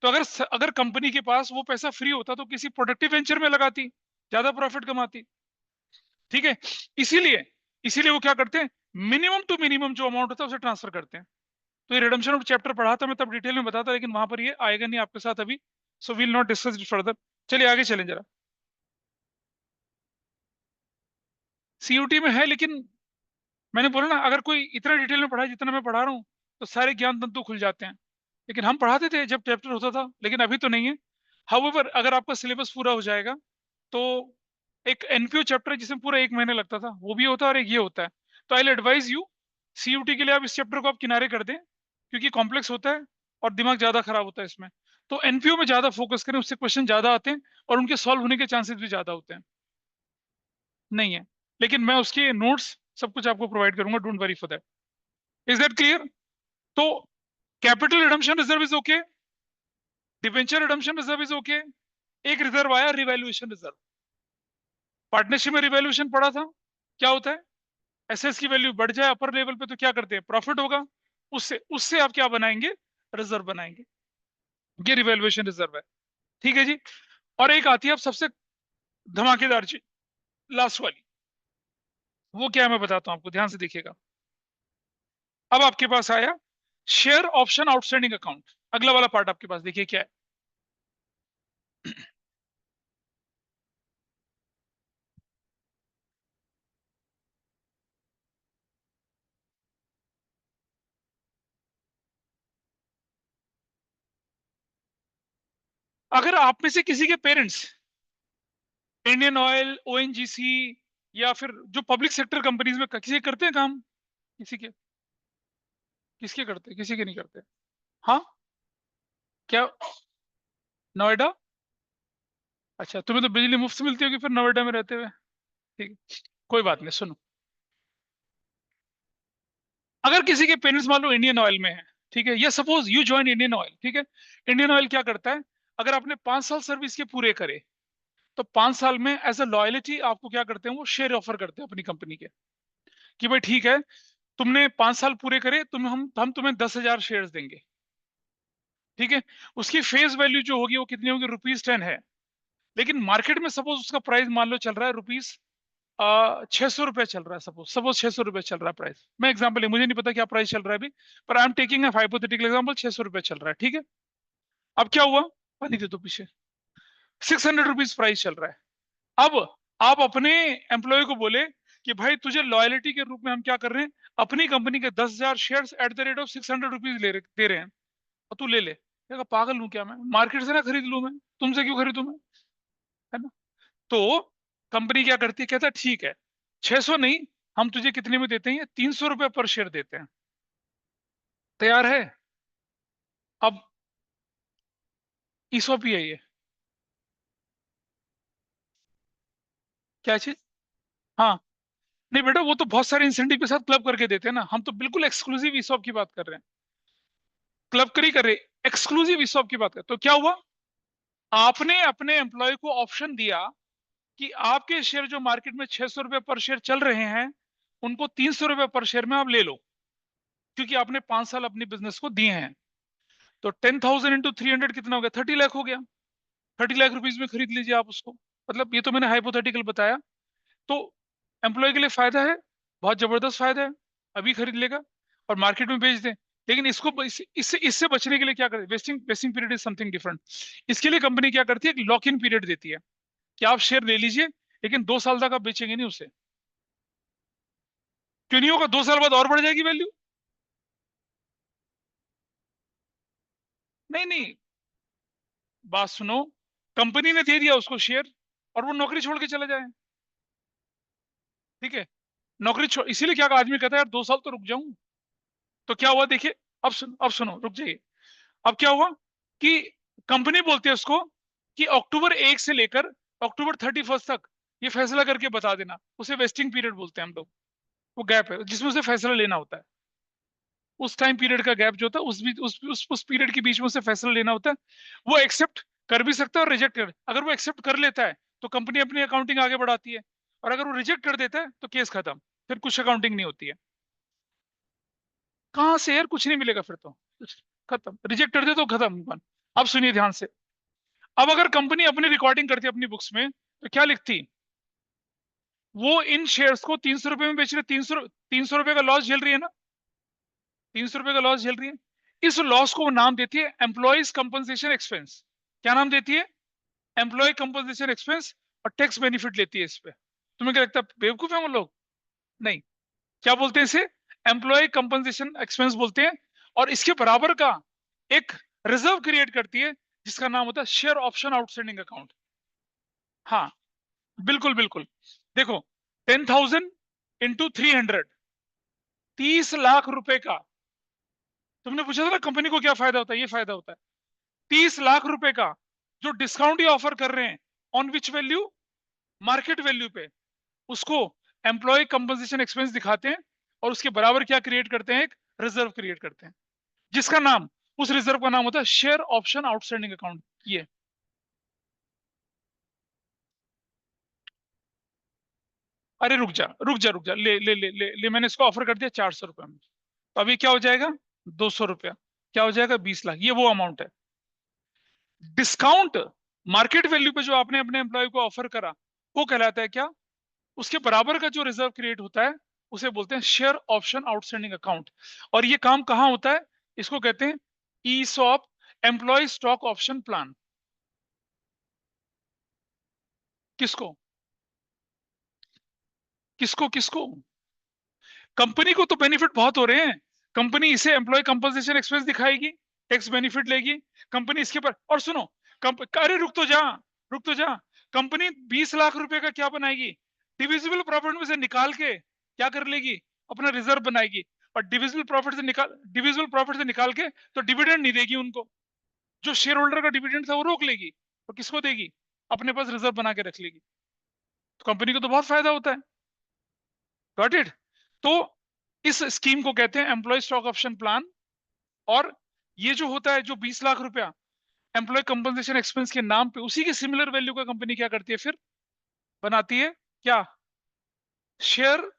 तो अगर कंपनी के पास वो पैसा फ्री होता, तो किसी प्रोडक्टिव वेंचर में लगाती, ज्यादा प्रॉफिट कमाती। ठीक है। इसीलिए इसीलिए वो क्या करते हैं, मिनिमम टू मिनिमम जो अमाउंट होता है उसे ट्रांसफर करते हैं। तो ये रिडम्पशन ऑफ चैप्टर पढ़ा था मैं, तब डिटेल में बताता, लेकिन वहां पर ये आएगा नहीं आपके साथ अभी। So will not discuss it further. चलिए आगे चलें जरा। सीयूटी में है, लेकिन मैंने बोला ना, अगर कोई इतना डिटेल में पढ़ा है जितना मैं पढ़ा रहा हूँ, तो सारे ज्ञान तंतु खुल जाते हैं। लेकिन हम पढ़ाते थे जब चैप्टर होता था, लेकिन अभी तो नहीं है। हाउएवर अगर आपका सिलेबस पूरा हो जाएगा, तो एक एनपीओ चैप्टर है जिसमें पूरा 1 महीने लगता था, वो भी होता है, और एक ये होता है। तो आई एडवाइज यू, सीयूटी के लिए आप इस चैप्टर को आप किनारे कर दें, क्योंकि कॉम्प्लेक्स होता है और दिमाग ज्यादा खराब होता है इसमें। तो एनपीओ में ज्यादा फोकस करें, उससे क्वेश्चन ज्यादा आते हैं और उनके सॉल्व होने के चांसेस भी ज्यादा होते हैं। नहीं है, लेकिन मैं उसके नोट्स सब कुछ आपको प्रोवाइड करूंगा, don't worry for that. Is that clear? तो capital redemption reserve is okay, debenture redemption reserve is okay. एक रिजर्व आया, रिवैल्यूएशन रिजर्व। पार्टनरशिप में रिवैल्यूएशन पड़ा था, क्या होता है, एसेट्स की वैल्यू बढ़ जाए अपर लेवल पे, तो क्या करते हैं, प्रॉफिट होगा, उससे उससे आप क्या बनाएंगे, रिजर्व बनाएंगे। ये रिवैल्यूएशन रिजर्व है। ठीक है जी। और एक आती है अब सबसे धमाकेदार चीज, लास्ट वाली। वो क्या है मैं बताता हूं आपको, ध्यान से देखिएगा। अब आपके पास आया शेयर ऑप्शन आउटस्टैंडिंग अकाउंट। अगला वाला पार्ट आपके पास देखिए क्या है। अगर आप में से किसी के पेरेंट्स इंडियन ऑयल, ओएनजीसी, या फिर जो पब्लिक सेक्टर कंपनीज में किसी के करते हैं काम, किसी के, किसके करते हैं, किसी के नहीं करते? हाँ। क्या? नोएडा? अच्छा, तुम्हें तो बिजली मुफ्त से मिलती होगी फिर नोएडा में रहते हुए। ठीक है, कोई बात नहीं, सुनो। अगर किसी के पेरेंट्स मान लो इंडियन ऑयल में है, ठीक है, या suppose you join Indian oil, ठीक है। इंडियन ऑयल क्या करता है, अगर आपने 5 साल सर्विस के पूरे करे, तो 5 साल में एज अ लॉयलिटी आपको क्या करते हैं, वो शेयर ऑफर करते हैं अपनी कंपनी के, कि भाई ठीक है, तुमने 5 साल पूरे करे, हम तुम्हें 10,000 शेयर देंगे। ठीक है, उसकी फेस वैल्यू जो होगी वो कितनी होगी, ₹10 है। लेकिन मार्केट में सपोज उसका प्राइस मान लो चल रहा है ₹600 चल रहा है, सपोज ₹600 चल रहा है प्राइस। मैं एग्जांपल है, मुझे नहीं पता क्या प्राइस चल रहा है अभी, पर I am taking a hypothetical example, ₹600 चल रहा है, ठीक है। अब क्या हुआ, पानी दे दो पीछे, ₹600 प्राइस चल रहा है। अब आप अपने एम्प्लॉय को बोले कि भाई तुझे लॉयलिटी के रूप में हम क्या कर रहे हैं, अपनी कंपनी के 10,000 shares at the rate of ₹600 दे रहे हैं, और तू ले ले। देखा पागल हूं क्या मैं, मार्केट से ना खरीद लूं मैं, तुमसे क्यों खरीदूं मैं, है ना। तो कंपनी क्या करती है, कहता है ठीक है 600 नहीं, हम तुझे कितने में देते हैं, ₹300 पर शेयर देते हैं, तैयार है। अब ईसॉपी है ये, क्या चीज। हाँ, नहीं बेटा वो तो बहुत सारे इंसेंटिव के साथ क्लब करके देते हैं ना, हम तो बिल्कुल एक्सक्लूसिव ईसॉप की बात कर रहे हैं, क्लब कर ही कर रहे, एक्सक्लूसिव ईसॉप की बात कर। तो क्या हुआ, आपने अपने एम्प्लॉय को ऑप्शन दिया कि आपके शेयर जो मार्केट में ₹600 पर शेयर चल रहे हैं, उनको ₹300 पर शेयर में आप ले लो, क्योंकि आपने 5 साल अपनी बिजनेस को दिए हैं। तो 10,000 इंटू 300 कितना हो गया, 30 लाख हो गया। 30 लाख रुपीज में खरीद लीजिए आप उसको, मतलब ये तो मैंने हाइपोथेटिकल बताया। तो एम्प्लॉय के लिए फायदा है, बहुत जबरदस्त फायदा है, अभी खरीद लेगा और मार्केट में बेच दे। लेकिन इससे इससे बचने के लिए क्या करें, wasting vesting period is something different. इसके लिए कंपनी क्या करती है, लॉक इन पीरियड देती है कि आप शेयर ले लीजिए, लेकिन 2 साल तक आप बेचेंगे नहीं उसे। क्यों नहीं होगा, 2 साल बाद और बढ़ जाएगी वैल्यू। नहीं नहीं, बात सुनो, कंपनी ने दे दिया उसको शेयर और वो नौकरी छोड़ के चला जाए, ठीक है। नौकरी छोड़, इसीलिए क्या आदमी कहता है यार 2 साल तो रुक जाऊं। तो क्या हुआ देखिए, अब सुनो, रुक जाइए। अब क्या हुआ कि कंपनी बोलती है उसको कि अक्टूबर 1 से लेकर अक्टूबर 31 तक ये फैसला करके बता देना, उसे वेस्टिंग पीरियड बोलते हैं हम लोग। वो गैप है जिसमें उसे फैसला लेना होता है, उस टाइम पीरियड का गैप जो होता है, उस पीरियड के बीच में उसे फैसला लेना होता है। वो एक्सेप्ट कर भी सकता है और रिजेक्ट कर, अगर वो एक्सेप्ट कर लेता है तो कंपनी अपनी अकाउंटिंग आगे बढ़ाती है, और अगर वो रिजेक्ट कर देता है तो केस खत्म, फिर कुछ अकाउंटिंग नहीं होती है। कहाँ से यार, कुछ नहीं मिलेगा फिर तो, खत्म, रिजेक्ट कर दे तो खत्म। अब सुनिए ध्यान से, अब अगर कंपनी अपनी रिकॉर्डिंग करती अपनी बुक्स में तो क्या लिखती, वो इन शेयर्स को ₹300 में बेच रहे, 300 रुपए का लॉस झेल रही है ना, ₹300 का लॉस झेल रही है। इस लॉस को वो नाम देती है एम्प्लॉयज कंपनसेशन एक्सपेंस। क्या नाम देती है, एम्प्लॉय कंपनसेशन एक्सपेंस, और टैक्स बेनिफिट लेती है इस पे। तुम्हें क्या लगता है बेवकूफ है वो लोग, नहीं। क्या बोलते हैं इसे, एम्प्लॉय कंपनसेशन एक्सपेंस बोलते हैं। और इसके बराबर का एक रिजर्व क्रिएट करती है जिसका नाम होता है शेयर ऑप्शन आउटस्टैंडिंग अकाउंट। हाँ, बिल्कुल बिल्कुल। देखो, 10,000 इंटू 300, 30 लाख रुपए का। तुमने पूछा था ना कंपनी को क्या फायदा होता है, ये फायदा होता है 30 लाख रुपए का, जो डिस्काउंट ही ऑफर कर रहे हैं, on which value, market value पे, उसको एम्प्लॉय कंपनसेशन एक्सपेंस दिखाते हैं, और उसके बराबर क्या क्रिएट करते हैं, एक रिजर्व क्रिएट करते हैं, जिसका नाम, उस रिजर्व का नाम होता है शेयर ऑप्शन आउटस्टैंडिंग अकाउंट। ये, अरे रुक जा, ले मैंने इसको ऑफर कर दिया ₹400 में, तो अभी क्या हो जाएगा, ₹200, क्या हो जाएगा, 20 लाख, ये वो अमाउंट है। डिस्काउंट मार्केट वैल्यू पे जो आपने अपने एम्प्लॉय को ऑफर करा, वो कहलाता है क्या, उसके बराबर का जो रिजर्व क्रिएट होता है, उसे बोलते हैं शेयर ऑप्शन आउटस्टैंडिंग अकाउंट। और ये काम कहाँ होता है, इसको कहते हैं ESOP, employ stock option plan. किसको, किसको किसको, कंपनी को तो बेनिफिट बहुत हो रहे हैं। कंपनी इसे एम्प्लॉय कंपनसेशन एक्सपेंस दिखाएगी, टैक्स बेनिफिट लेगी कंपनी इसके पर। और सुनो, अरे रुक तो जा, कंपनी 20 लाख रुपए का क्या बनाएगी, डिविजिबल प्रॉफिट में से निकाल के क्या कर लेगी, अपना रिजर्व बनाएगी। और डिविजिबल प्रॉफिट से निकाल के तो डिविडेंड नहीं देगी उनको, जो शेयर होल्डर का डिविडेंड था वो रोक लेगी, तो किसको देगी, अपने पास रिजर्व बना के रख लेगी। तो कंपनी को तो बहुत फायदा होता है, गॉट इट। तो इस स्कीम को कहते हैं एम्प्लॉय स्टॉक ऑप्शन प्लान। और ये जो होता है, जो 20 लाख रुपया एम्प्लॉय कंपनसेशन एक्सपेंस के नाम पे, उसी की सिमिलर वैल्यू का कंपनी क्या करती है फिर, बनाती है क्या, शेयर,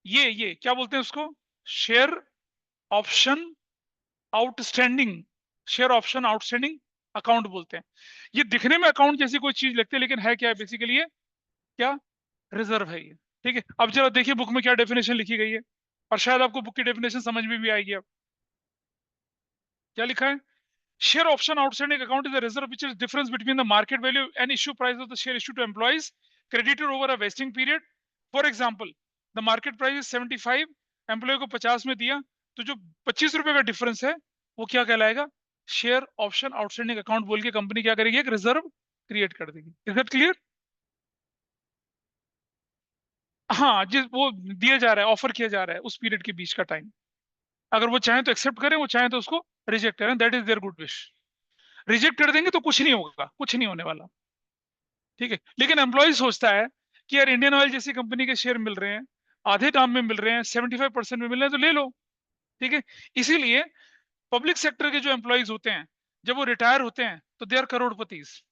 ये क्या बोलते हैं उसको, share option outstanding, share option outstanding account बोलते हैं। ये दिखने में अकाउंट जैसी कोई चीज लगती है, लेकिन है क्या है बेसिकली? ये क्या रिजर्व है ये। ठीक है, अब जरा देखिए बुक में क्या डेफिनेशन लिखी गई है, और शायद आपको बुक की डेफिनेशन समझ में भी आएगी। अब क्या लिखा है? Share option outstanding account is a reserve which is difference between the market value and issue price of the share issued to employees credited over a vesting period. For example, the market price is 75, employ को 50 में दिया, तो जो 25 रुपए का difference है वो क्या कहलाएगा? शेयर ऑप्शन आउटस्टैंडिंग अकाउंट बोल के कंपनी क्या करेगी? एक रिजर्व क्रिएट कर देगी। Is that clear? हाँ, जिस वो दिया जा रहा है, ऑफर किया जा रहा है उस पीरियड के बीच का टाइम, अगर वो चाहें तो एक्सेप्ट करें, वो चाहें तो उसको रिजेक्ट करें, that is their good wish. Reject कर देंगे तो कुछ नहीं होगा, कुछ नहीं होने वाला। ठीक है, लेकिन एम्प्लॉय सोचता है कि यार इंडियन ऑयल जैसी कंपनी के शेयर मिल रहे हैं, आधे दाम में मिल रहे हैं, 75% में मिल रहे हैं, तो ले लो। ठीक है, इसीलिए पब्लिक सेक्टर के जो एम्प्लॉयज होते हैं, जब वो रिटायर होते हैं तो दे आर करोड़पतिज,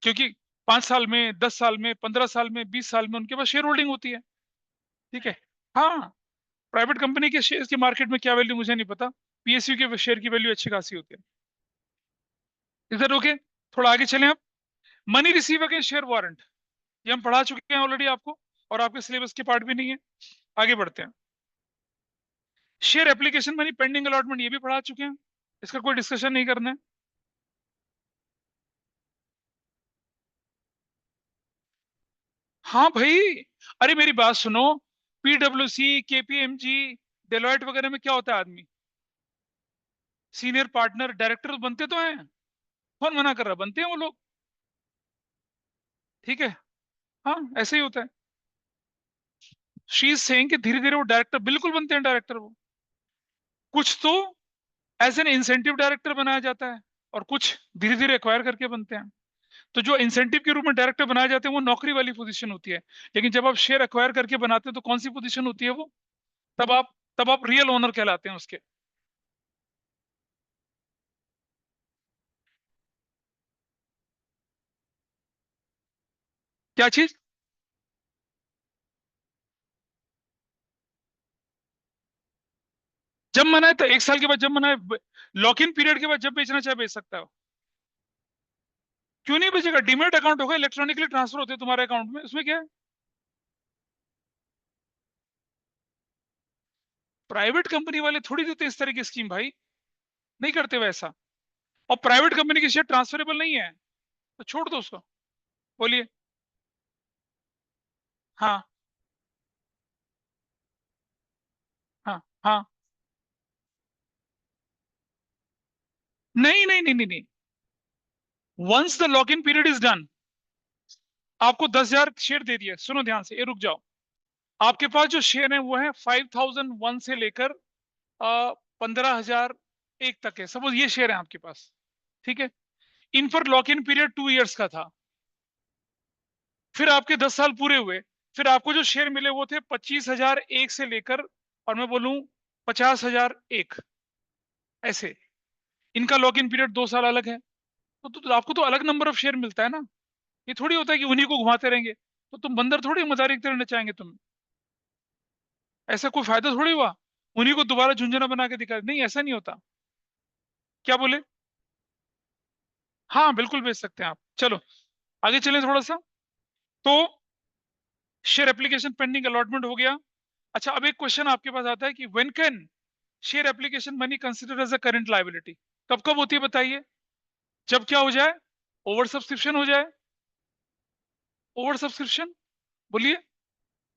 क्योंकि 5 साल में, 10 साल में, 15 साल में, 20 साल में उनके पास शेयर होल्डिंग होती है। ठीक है। हाँ, प्राइवेट कंपनी के शेयर की मार्केट में क्या वैल्यू मुझे नहीं पता, पीएसयू के शेयर की वैल्यू अच्छी खासी होती है। इधर ओके, थोड़ा आगे चलें आप। Money receive against share warrant, ये हम पढ़ा चुके हैं ऑलरेडी आपको, और आपके सिलेबस के पार्ट भी नहीं है। आगे बढ़ते हैं। Share application money pending allotment, ये भी पढ़ा चुके हैं, इसका कोई डिस्कशन नहीं करना है। हाँ भाई, अरे मेरी बात सुनो, पीडब्ल्यूसी, केपीएमजी, डेलॉयट वगैरह में क्या होता है आदमी? सीनियर पार्टनर, डायरेक्टर बनते तो हैं। कौन मना कर रहा? बनते हैं वो लोग। ठीक है। हाँ, ऐसे ही होता है। शी इज सेइंग कि धीरे धीरे वो डायरेक्टर बिल्कुल बनते हैं, डायरेक्टर वो। कुछ तो एज एन इंसेंटिव डायरेक्टर बनाया जाता है, और कुछ धीरे धीरे एक्वायर करके बनते हैं। तो जो इंसेंटिव के रूप में डायरेक्टर बनाए जाते हैं वो नौकरी वाली पोजीशन होती है, लेकिन जब आप शेयर एक्वायर करके बनाते हैं तो कौन सी पोजीशन होती है वो? तब आप रियल ओनर कहलाते हैं उसके। क्या चीज? जब मनाए तो 1 साल के बाद, जब मनाए लॉक इन पीरियड के बाद, जब बेचना चाहे बेच सकता है। क्यों नहीं बेचेगा? डीमेट अकाउंट होगा, इलेक्ट्रॉनिकली ट्रांसफर होते हैं तुम्हारे अकाउंट में, उसमें क्या है? प्राइवेट कंपनी वाले थोड़ी देते इस तरह की स्कीम भाई, नहीं करते वैसा। और प्राइवेट कंपनी की शेयर ट्रांसफरेबल नहीं है, तो छोड़ दो उसको। बोलिए। हाँ, हाँ, हाँ। नहीं, नहीं, नहीं, नहीं, नहीं। Once the lock in period is done, आपको 10,000 शेयर दे दिए, सुनो ध्यान से, ये रुक जाओ। आपके पास जो शेयर है वो है 5,001 से लेकर 15,001 तक है, सपोज ये शेयर है आपके पास। ठीक है, इन पर लॉक इन पीरियड 2 इयर्स का था। फिर आपके 10 साल पूरे हुए, फिर आपको जो शेयर मिले वो थे 25,001 से लेकर, और मैं बोलूं 50,001, ऐसे। इनका लॉक इन पीरियड 2 साल अलग है, तो आपको तो अलग नंबर ऑफ शेयर मिलता है ना। ये थोड़ी होता है कि उन्हीं को घुमाते रहेंगे, तो तुम बंदर थोड़ी मदारी की तरह नचाएंगे तुम। ऐसा कोई फायदा थोड़ी हुआ, उन्हीं को दोबारा झुंझुना बना के दिखा, नहीं ऐसा नहीं होता। क्या बोले? हाँ, बिल्कुल बेच सकते हैं आप। चलो आगे चलें थोड़ा सा। तो शेयर एप्लीकेशन पेंडिंग अलॉटमेंट हो गया। अच्छा, अब एक क्वेश्चन आपके पास आता है कि when can share application money consider as a current liability? कब कब होती है बताइए? जब क्या हो जाए? ओवर सब्सक्रिप्शन हो जाए। ओवर सब्सक्रिप्शन, बोलिए।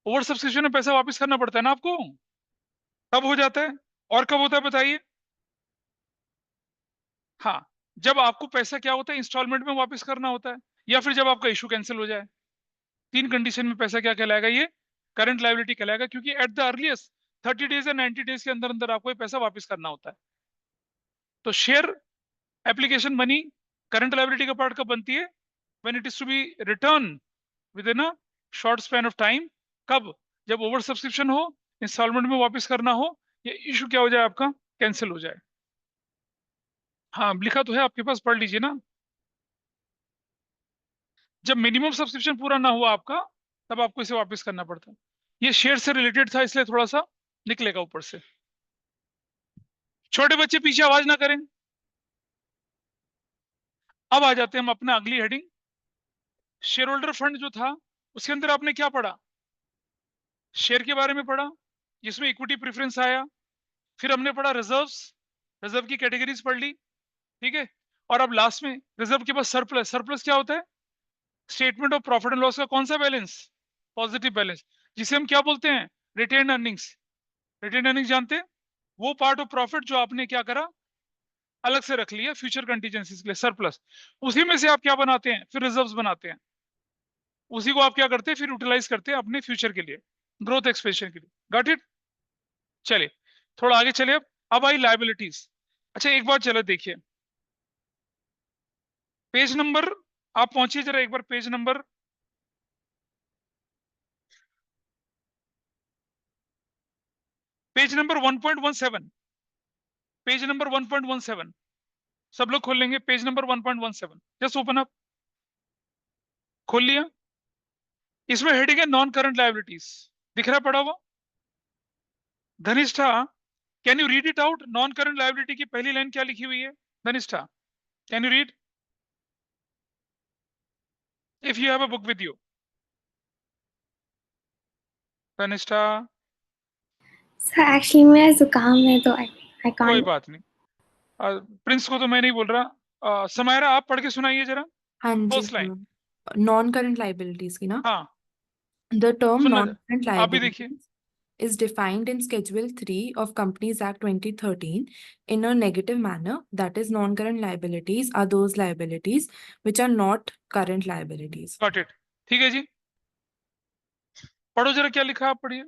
ओवर सब्सक्रिप्शन में पैसा वापस करना पड़ता है ना आपको, तब हो जाता है। और कब होता है बताइए? हाँ, जब आपको पैसा क्या होता है, इंस्टॉलमेंट में वापस करना होता है, या फिर जब आपका इशू कैंसिल हो जाए। तीन कंडीशन में पैसा क्या कहलाएगा? ये करंट लायबिलिटी कहलाएगा, क्योंकि एट द अर्लीस्ट 30 डेज या 90 डेज के अंदर अंदर आपको ये पैसा वापस करना होता है। तो share application money current liability का पार्ट कब बनती है? When it is to be return within a short span of time. कब? जब ओवर सब्सक्रिप्शन हो, इंस्टॉलमेंट में वापस करना हो, या इशू क्या हो जाए आपका, कैंसिल हो जाए। हाँ, लिखा तो है आपके पास, पढ़ लीजिए ना। जब मिनिमम सब्सक्रिप्शन पूरा ना हुआ आपका, तब आपको इसे वापस करना पड़ता है। ये शेयर से रिलेटेड था, इसलिए थोड़ा सा निकलेगा ऊपर से। छोटे बच्चे पीछे आवाज ना करें। अब आ जाते हैं हम अपना अगली हेडिंग, शेयर होल्डर फंड जो था उसके अंदर आपने क्या पढ़ा, शेयर के बारे में पढ़ा जिसमें इक्विटी प्रेफरेंस आया, फिर हमने पढ़ा रिजर्व्स, रिजर्व की कैटेगरीज पढ़ ली, ठीक है। और अब लास्ट में रिजर्व के पास सरप्लस, सरप्लस क्या होता है, statement of profit and loss का कौन सा बैलेंस, पॉजिटिव बैलेंस, जिसे हम क्या बोलते हैं, रिटेन अर्निंग्स। रिटेन अर्निंग्स जानते हैं, वो पार्ट ऑफ प्रॉफिट जो आपने क्या करा, अलग से रख लिया फ्यूचर कंटीजेंसीज के लिए, सरप्लस। उसी में से आप क्या बनाते हैं, फिर रिजर्व्स बनाते हैं, उसी को आप क्या करते हैं फिर यूटिलाइज करते हैं अपने फ्यूचर के लिए, ग्रोथ एक्सपेंशन के लिए। Got it. चलिए थोड़ा आगे चलिए। अब आई लाइबिलिटीज। अच्छा एक बार चलो देखिए, पेज नंबर, आप पहुंचिए जरा एक बार पेज नंबर 1.17, पेज नंबर 1.17, सब लोग खोल लेंगे page number 1.17, just open up, खोल लिया। इसमें हेडिंग है नॉन करंट लाइबिलिटीज, दिख रहा है पड़ा हुआ, Dhanishtha can you read it out, non current liability की पहली लाइन क्या लिखी हुई है, Dhanishtha can you read, if you have a book with you, Dhanishtha. Sir actually मेरा जुकाम है तो आई कोई कांट। बात नहीं, प्रिंस को तो मैं नहीं बोल रहा, समायरा आप पढ़ के सुनाइए जरा, हाँ जी first line. Sir, non current liabilities की ना। हाँ द टर्म सुनना, नॉन करंट आप भी देखिए। Liabilities is defined in Schedule 3 of Companies Act 2013 in a negative manner. That is, non-current liabilities are those liabilities which are not current liabilities. Got it, ठीक है जी, पढ़ो जरा क्या लिखा है, आप पढ़िए।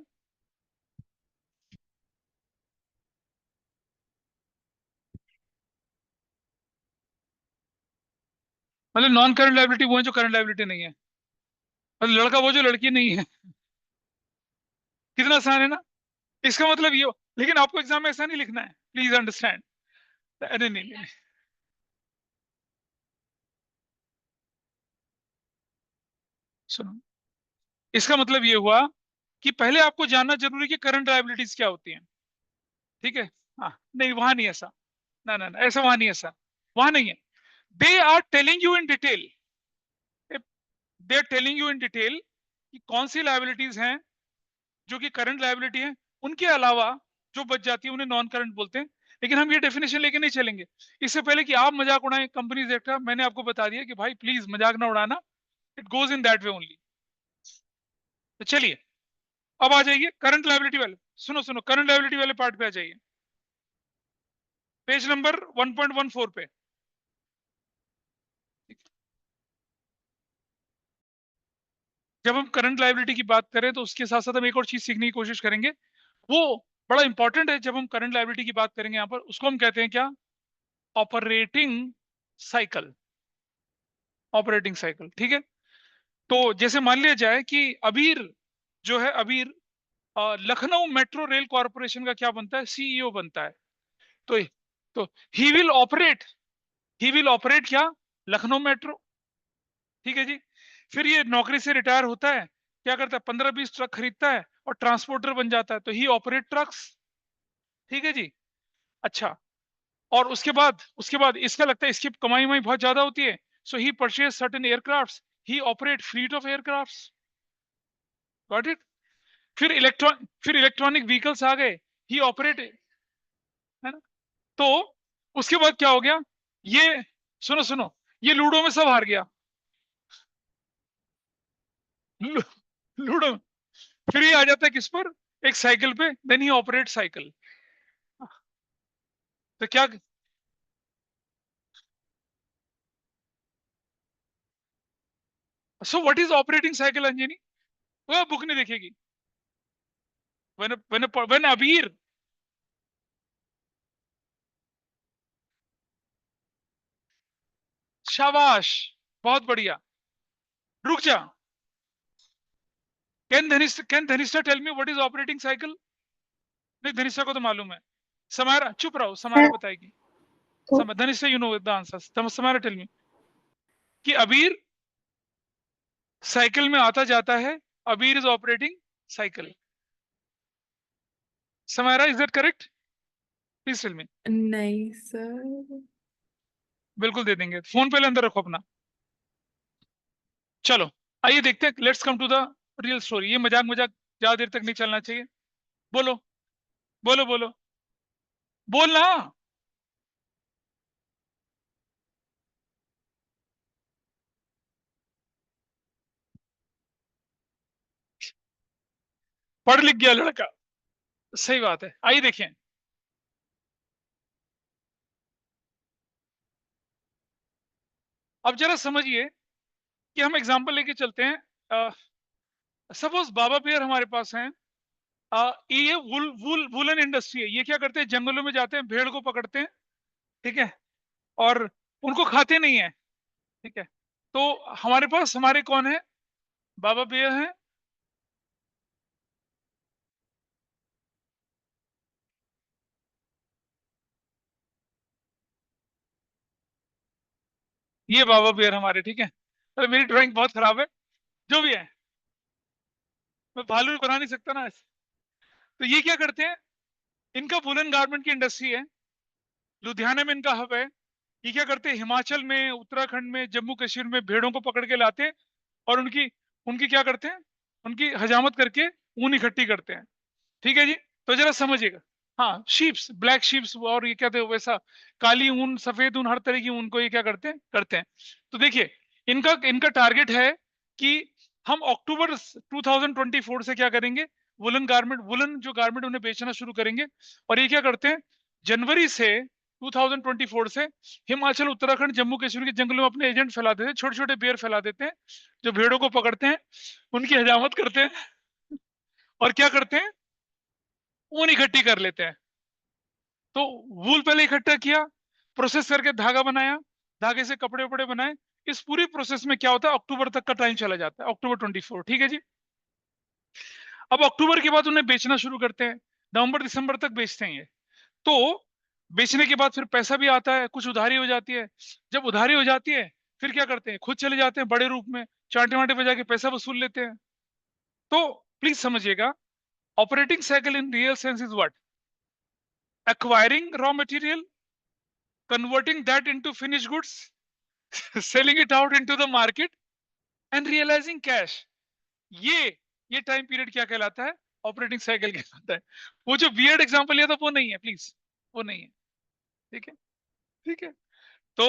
मतलब नॉन करंट लाइबिलिटी वो है जो करंट लाइबिलिटी नहीं है, मतलब लड़का वो जो लड़की नहीं है। कितना आसान है ना, इसका मतलब ये लेकिन आपको एग्जाम में ऐसा नहीं लिखना है, प्लीज अंडरस्टैंड। अरे नहीं, नहीं, सुनो, इसका मतलब ये हुआ कि पहले आपको जानना जरूरी है कि करंट लायबिलिटीज क्या होती हैं, ठीक है। हाँ नहीं वहां नहीं ऐसा, ना ना ना ऐसा वहां नहीं, ऐसा वहां नहीं है। They are telling you in detail, they are telling you in detail कि कौन सी लायबिलिटीज हैं जो कि करंट लायबिलिटी है, उनके अलावा जो बच जाती है उन्हें नॉन करंट बोलते हैं। लेकिन हम ये डेफिनेशन लेके नहीं चलेंगे, इससे पहले कि आप मजाक उड़ाएं कंपनीज एक्ट का, मैंने आपको बता दिया कि भाई प्लीज मजाक ना उड़ाना, it goes in that way only. तो चलिए अब आ जाइए करंट लायबिलिटी वाले, सुनो सुनो करंट लायबिलिटी वाले पार्ट पे आ जाइए, पेज नंबर 1.14 पे। जब हम करंट लायबिलिटी की बात करें तो उसके साथ साथ हम एक और चीज सीखने की कोशिश करेंगे, वो बड़ा इंपॉर्टेंट है। जब हम करंट लायबिलिटी की बात करेंगे यहाँ पर, उसको हम कहते हैं क्या, ऑपरेटिंग साइकिल, ऑपरेटिंग साइकिल, ठीक है। तो जैसे मान लिया जाए कि अबीर जो है, अबीर लखनऊ मेट्रो रेल कॉरपोरेशन का क्या बनता है, सीईओ बनता है। तो तो he will operate, he will operate क्या, लखनऊ मेट्रो, ठीक है जी। फिर ये नौकरी से रिटायर होता है, क्या करता है, 15-20 ट्रक खरीदता है और ट्रांसपोर्टर बन जाता है, तो ही ऑपरेट ट्रक्स, ठीक है जी। अच्छा, और उसके बाद इसका लगता है इसकी कमाई वमाई बहुत ज्यादा होती है, so he purchase certain aircrafts, he operate fleet of aircrafts. Got it. फिर इलेक्ट्रॉनिक व्हीकल्स आ गए, ही ऑपरेट, है ना। तो उसके बाद क्या हो गया, ये सुनो सुनो, ये लूडो में सब हार गया, लू- लूडो। फिर ये आ जाता है किस पर, एक साइकिल पे, देन ही ऑपरेट साइकिल। तो क्या, so what is operating cycle Anjani, वो बुक नहीं देखेगी। व्हेन अबीर, शाबाश, बहुत बढ़िया, रुक जा, can Dhanishtha tell me what is operating cycle, नहीं धनिष्ठा को तो मालूम है, समारा चुप रहो, समारा सर बताएगी। तो Dhanishtha you know the answer, Samara tell me कि अबीर साइकिल में आता जाता है, Abir is operating cycle. Samara is that correct, please tell me. नहीं सर। बिल्कुल दे देंगे, फोन पहले अंदर रखो अपना। चलो आइए देखते हैं, let's come to the real story. ये मजाक मजाक ज्यादा देर तक नहीं चलना चाहिए। बोलो बोलो बोलो, बोलना। पढ़ लिख गया लड़का, सही बात है। आइए देखें, अब जरा समझिए कि हम एग्जांपल लेके चलते हैं। सपोज बाबा पेयर हमारे पास हैं। ये वुलन इंडस्ट्री है। ये क्या करते हैं, जंगलों में जाते हैं, भेड़ को पकड़ते हैं, ठीक है, और उनको खाते नहीं है, ठीक है। तो हमारे पास हमारे कौन है, बाबा पेयर हैं। ये बाबा पेयर हमारे, ठीक है। अरे मेरी ड्राइंग बहुत खराब है, जो भी है, मैं भालू बना नहीं सकता ना ऐसे। तो ये क्या करते हैं, इनका वुलन गारमेंट की इंडस्ट्री है, लुधियाना में इनका हब है। ये क्या करते हैं, हिमाचल में, उत्तराखंड में, जम्मू कश्मीर में भेड़ों को पकड़ के लाते हैं, और उनकी उनकी क्या करते हैं, उनकी हजामत करके ऊन इकट्ठी करते हैं, ठीक है जी। तो जरा समझिएगा, हाँ, शीप्स, ब्लैक शीप्स, और ये क्या थे वैसा, काली ऊन, सफेद ऊन, हर तरह की ऊन को ये क्या करते हैं। तो देखिए, इनका इनका टारगेट है कि हम अक्टूबर 2024 से क्या करेंगे, वुलन गारमेंट, वुलन जो गारमेंट उन्हें बेचना शुरू करेंगे। और ये क्या करते हैं, जनवरी से 2024 से हिमाचल, उत्तराखंड, जम्मू कश्मीर के जंगलों में अपने एजेंट फैला देते हैं, छोटे छोटे बेर फैला देते हैं, जो भेड़ों को पकड़ते हैं, उनकी हजामत करते हैं, और क्या करते हैं, ऊन इकट्ठी कर लेते हैं। तो वूल पहले इकट्ठा किया, प्रोसेस करके धागा बनाया, धागे से कपड़े वपड़े बनाए। इस पूरी प्रोसेस में क्या होता है, अक्टूबर तक का टाइम चला जाता है, अक्टूबर 24, ठीक है जी। अब अक्टूबर के बाद उन्हें बेचना शुरू करते हैं, नवंबर दिसंबर तक बेचते हैं ये। तो बेचने के बाद फिर पैसा भी आता है, कुछ उधारी हो जाती है। जब उधारी हो जाती है, फिर क्या करते हैं, खुद चले जाते हैं बड़े रूप में, चांटे वांटे बजा के पैसा वसूल लेते हैं। तो प्लीज समझिएगा, operating cycle in real sense is what, acquiring raw material, converting that into finished goods, selling it out into the market and realizing cash. ये ये टाइम पीरियड क्या कहलाता है, ऑपरेटिंग साइकिल कहलाता है। वो जो वियर्ड एग्जांपल लिया था वो नहीं है प्लीज, वो नहीं है, ठीक है, ठीक है। तो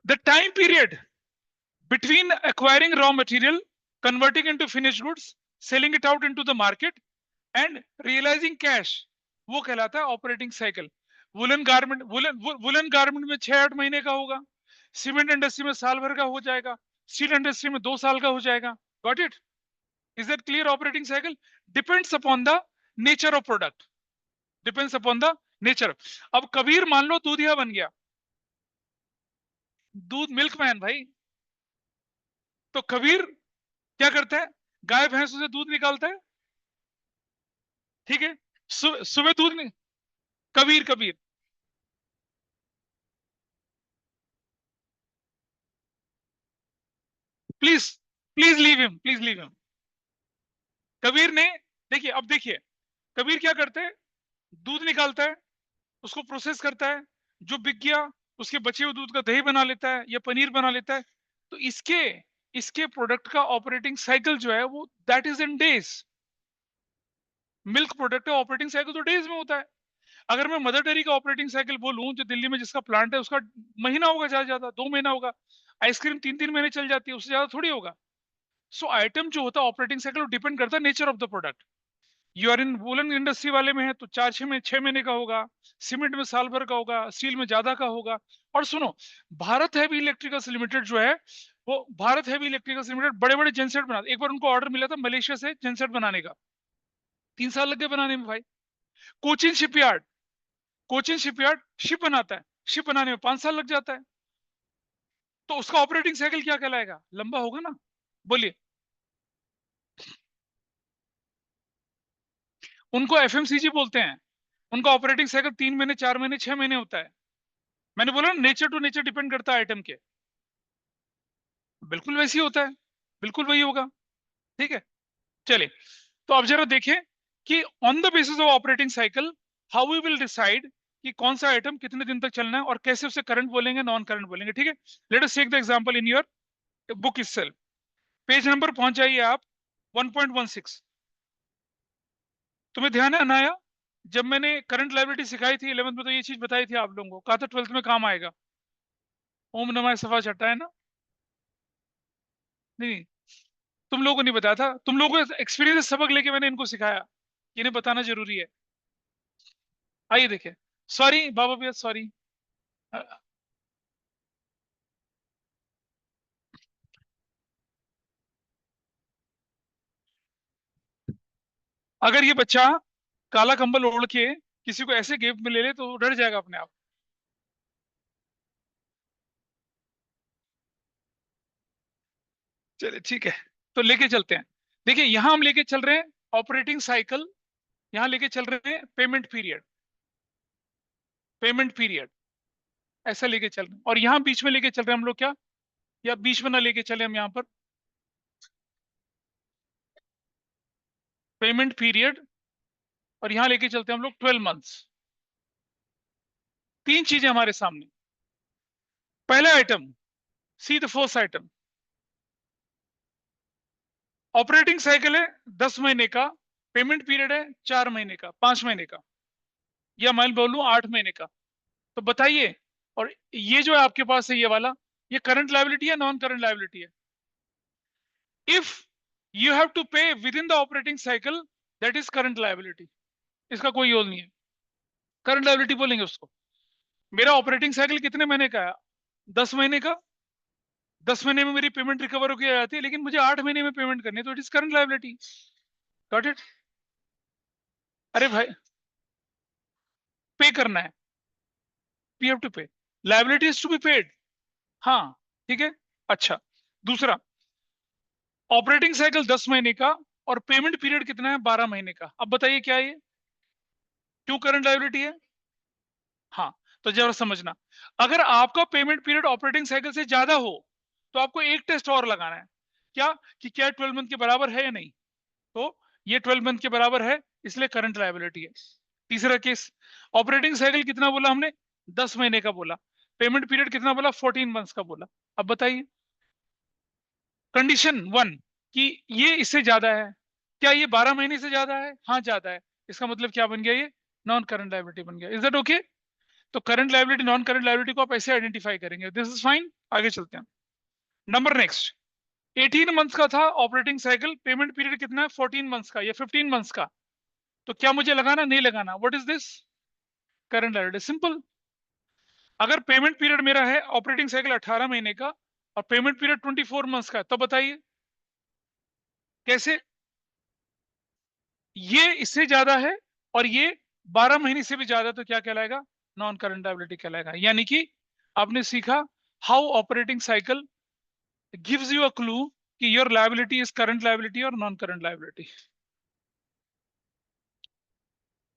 the time period between acquiring raw material, converting into finished goods, selling it out into the market and realizing cash, वो कहलाता है ऑपरेटिंग साइकिल। वुलन गारमेंट में 6-8 महीने का होगा, सीमेंट इंडस्ट्री में साल भर का हो जाएगा, स्टील इंडस्ट्री में 2 साल का हो जाएगा। Got it? Is that clear? Operating cycle depends upon the nature of product, depends upon the nature. अब कबीर मान लो दूधिया बन गया, दूध मिल्कमैन भाई। तो कबीर क्या करता है, गाय भैंसों से दूध निकालता है, ठीक है। सुबह दूध नहीं, Kabir Kabir, please please leave him, please leave him. Kabir ने, देखिए अब देखिए, कबीर क्या करते हैं, दूध निकालता है, उसको प्रोसेस करता है, जो बिक गया उसके बचे हुए दूध का दही बना लेता है या पनीर बना लेता है। तो इसके इसके प्रोडक्ट का ऑपरेटिंग साइकिल जो है वो that is in days. Milk product का ऑपरेटिंग साइकिल तो डेज में होता है। अगर मैं मदर डेयरी का ऑपरेटिंग साइकिल बोलूं, जो दिल्ली में जिसका प्लांट है, उसका महीना होगा, ज्यादा ज्यादा 2 महीना होगा। आइसक्रीम 3-3 महीने चल जाती है, उससे ज्यादा थोड़ी होगा। सो आइटम जो होता है ऑपरेटिंग साइकिल, डिपेंड करता है nature of the product. You are in woollen industry वाले में है तो 4-6 महीने का होगा, सीमेंट में साल भर का होगा, स्टील में ज्यादा का होगा। और सुनो, भारत हैवी इलेक्ट्रिकल्स लिमिटेड जो है, वो भारत हैवी इलेक्ट्रिकल्स लिमिटेड बड़े बड़े जेनसेट बनाते। एक बार उनको ऑर्डर मिला था मलेशिया से जेनसेट बनाने का, 3 साल लग गए बनाने में भाई। Cochin shipyard, Cochin shipyard ship बनाता है, शिप बनाने में 5 साल लग जाता है। तो उसका ऑपरेटिंग साइकिल क्या कहलाएगा, लंबा होगा ना। बोलिए। उनको एफएमसीजी बोलते हैं, उनका ऑपरेटिंग साइकिल 3 महीने, 4 महीने, 6 महीने होता है। मैंने बोला नेचर टू नेचर डिपेंड करता है आइटम के। बिल्कुल वैसे ही होता है, बिल्कुल वही होगा, ठीक है। चलिए, तो अब जरा देखें कि on the basis of operating cycle how we will decide कि कौन सा आइटम कितने दिन तक चलना है और कैसे उसे करंट बोलेंगे, नॉन करंट बोलेंगे। ठीक है, let us take the example in your book itself। Page number पहुंच जाइए आप 1.16। तुम्हें ध्यान है अनाया, जब मैंने करंट लायबिलिटी सिखाई थी 11th में, तो ये चीज बताई थी आप लोगों को, कहा था 12th में काम आएगा। ओम नमः सफा चट्टा है ना? नहीं, तुम लोगों को नहीं बताया था, तुम लोगों को एक्सपीरियंस सबक लेके मैंने इनको सिखाया, इन्हें बताना जरूरी है। आइए देखिए, सॉरी बाबा भैया, सॉरी। अगर ये बच्चा काला कंबल ओढ़ के किसी को ऐसे गिफ्ट में ले ले तो डर जाएगा अपने आप। चलिए ठीक है, तो लेके चलते हैं। देखिए यहां हम लेके चल रहे हैं ऑपरेटिंग साइकिल, यहां लेके चल रहे हैं पेमेंट पीरियड, पेमेंट पीरियड ऐसा लेके चल रहे हैं, और यहां बीच में लेके चल रहे हैं हम लोग क्या, या बीच में ना लेके चले हम यहां पर पेमेंट पीरियड, और यहां लेके चलते हैं हम लोग 12 मंथ्स। तीन चीजें हमारे सामने। पहला item, see the first item, operating cycle है 10 महीने का, पेमेंट पीरियड है 4 महीने का, 5 महीने का, या मैं बोलूं 8 महीने का। तो बताइए, और ये जो है आपके पास है ये वाला, ये करंट लायबिलिटी है, नॉन करंट लायबिलिटी है? इफ यू हैव टू पे with in the operating cycle, that is current liability, इसका कोई योग नहीं है, करंट लायबिलिटी बोलेंगे उसको। मेरा ऑपरेटिंग साइकिल कितने महीने का है? 10 महीने का। 10 महीने में मेरी पेमेंट रिकवर होकर आ जाती है, लेकिन मुझे 8 महीने में पेमेंट करनी है, तो it is current liability. Got it? अरे भाई, पे करना है, we have to pay, liability is to be paid. हाँ ठीक है। अच्छा, दूसरा, ऑपरेटिंग साइकिल 10 महीने का और पेमेंट पीरियड कितना है? 12 महीने का। अब बताइए क्या ये क्यों करंट लायबिलिटी है? हाँ, तो जरा समझना, अगर आपका पेमेंट पीरियड ऑपरेटिंग साइकिल से ज्यादा हो तो आपको एक टेस्ट और लगाना है, क्या, कि क्या 12 मंथ के बराबर है या नहीं। तो ये 12 मंथ के बराबर है, इसलिए करंट लायबिलिटी है। तीसरा केस, ऑपरेटिंग साइकिल कितना बोला हमने? 10 महीने का बोला, पेमेंट पीरियड कितना बोला? 14 मंथ्स का बोला। अब बताइए, कंडीशन वन, कि ये इससे ज्यादा है, क्या ये 12 महीने से ज्यादा है? हाँ ज्यादा है, इसका मतलब क्या बन गया? ये नॉन करंट लायबिलिटी बन गया। Is that okay? तो current liability, non current liability को आप ऐसे आइडेंटिफाई करेंगे, दिस इज फाइन। आगे चलते हैं। नंबर नेक्स्ट, 18 मंथ्स का था ऑपरेटिंग साइकिल, पेमेंट पीरियड कितना है? 14 मंथ्स का या 15 मंथ्स का। तो क्या मुझे लगाना, नहीं लगाना? What is this? Current liability, simple. अगर पेमेंट पीरियड मेरा है ऑपरेटिंग साइकिल 18 महीने का और पेमेंट पीरियड 24 मंथ्स का, तब बताइए कैसे? ये इससे ज्यादा है और ये 12 महीने से भी ज्यादा, तो क्या कहलाएगा? नॉन करंट लायबिलिटी कहलाएगा। यानी कि आपने सीखा how operating cycle gives you a clue कि your liability is current liability और non current liability.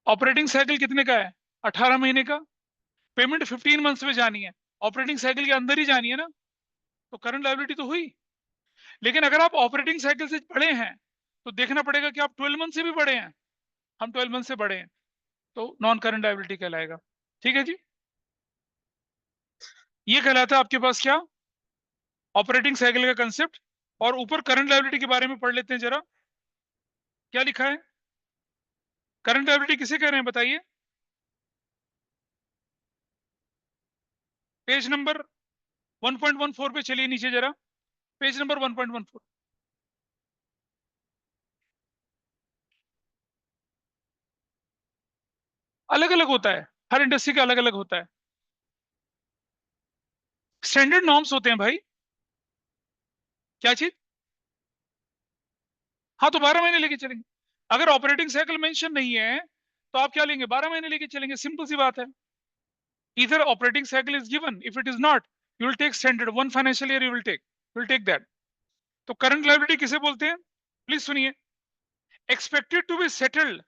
Operating cycle कितने का है? 18 महीने का, पेमेंट 15 मंथ्स में जानी है, ऑपरेटिंग साइकिल के अंदर ही जानी है ना, तो करंट लायबिलिटी तो हुई। लेकिन अगर आप ऑपरेटिंग साइकिल से बड़े हैं तो देखना पड़ेगा कि आप 12 मंथ से भी बड़े हैं, हम 12 मंथ से बड़े हैं, तो नॉन करंट लायबिलिटी कहलाएगा। ठीक है जी, ये कहलाता है आपके पास क्या? ऑपरेटिंग साइकिल का कंसेप्ट। और ऊपर करंट लायबिलिटी के बारे में पढ़ लेते हैं जरा, क्या लिखा है? करंट लायबिलिटी किसे कह रहे हैं बताइए? पेज नंबर 1.14 पे चलिए नीचे जरा, पेज नंबर 1.14। अलग अलग होता है, हर इंडस्ट्री का अलग अलग होता है, स्टैंडर्ड नॉर्म्स होते हैं भाई। क्या चीज? हाँ, तो 12 महीने लेके चलेंगे। अगर ऑपरेटिंग साइकिल मेंशन नहीं है तो आप क्या लेंगे? 12 महीने लेके चलेंगे, सिंपल सी बात है। इधर operating cycle is given, if it is not, you will take standard, 1 financial year you will take that. तो करंट लायबिलिटी किसे बोलते हैं? प्लीज सुनिए, expected to be settled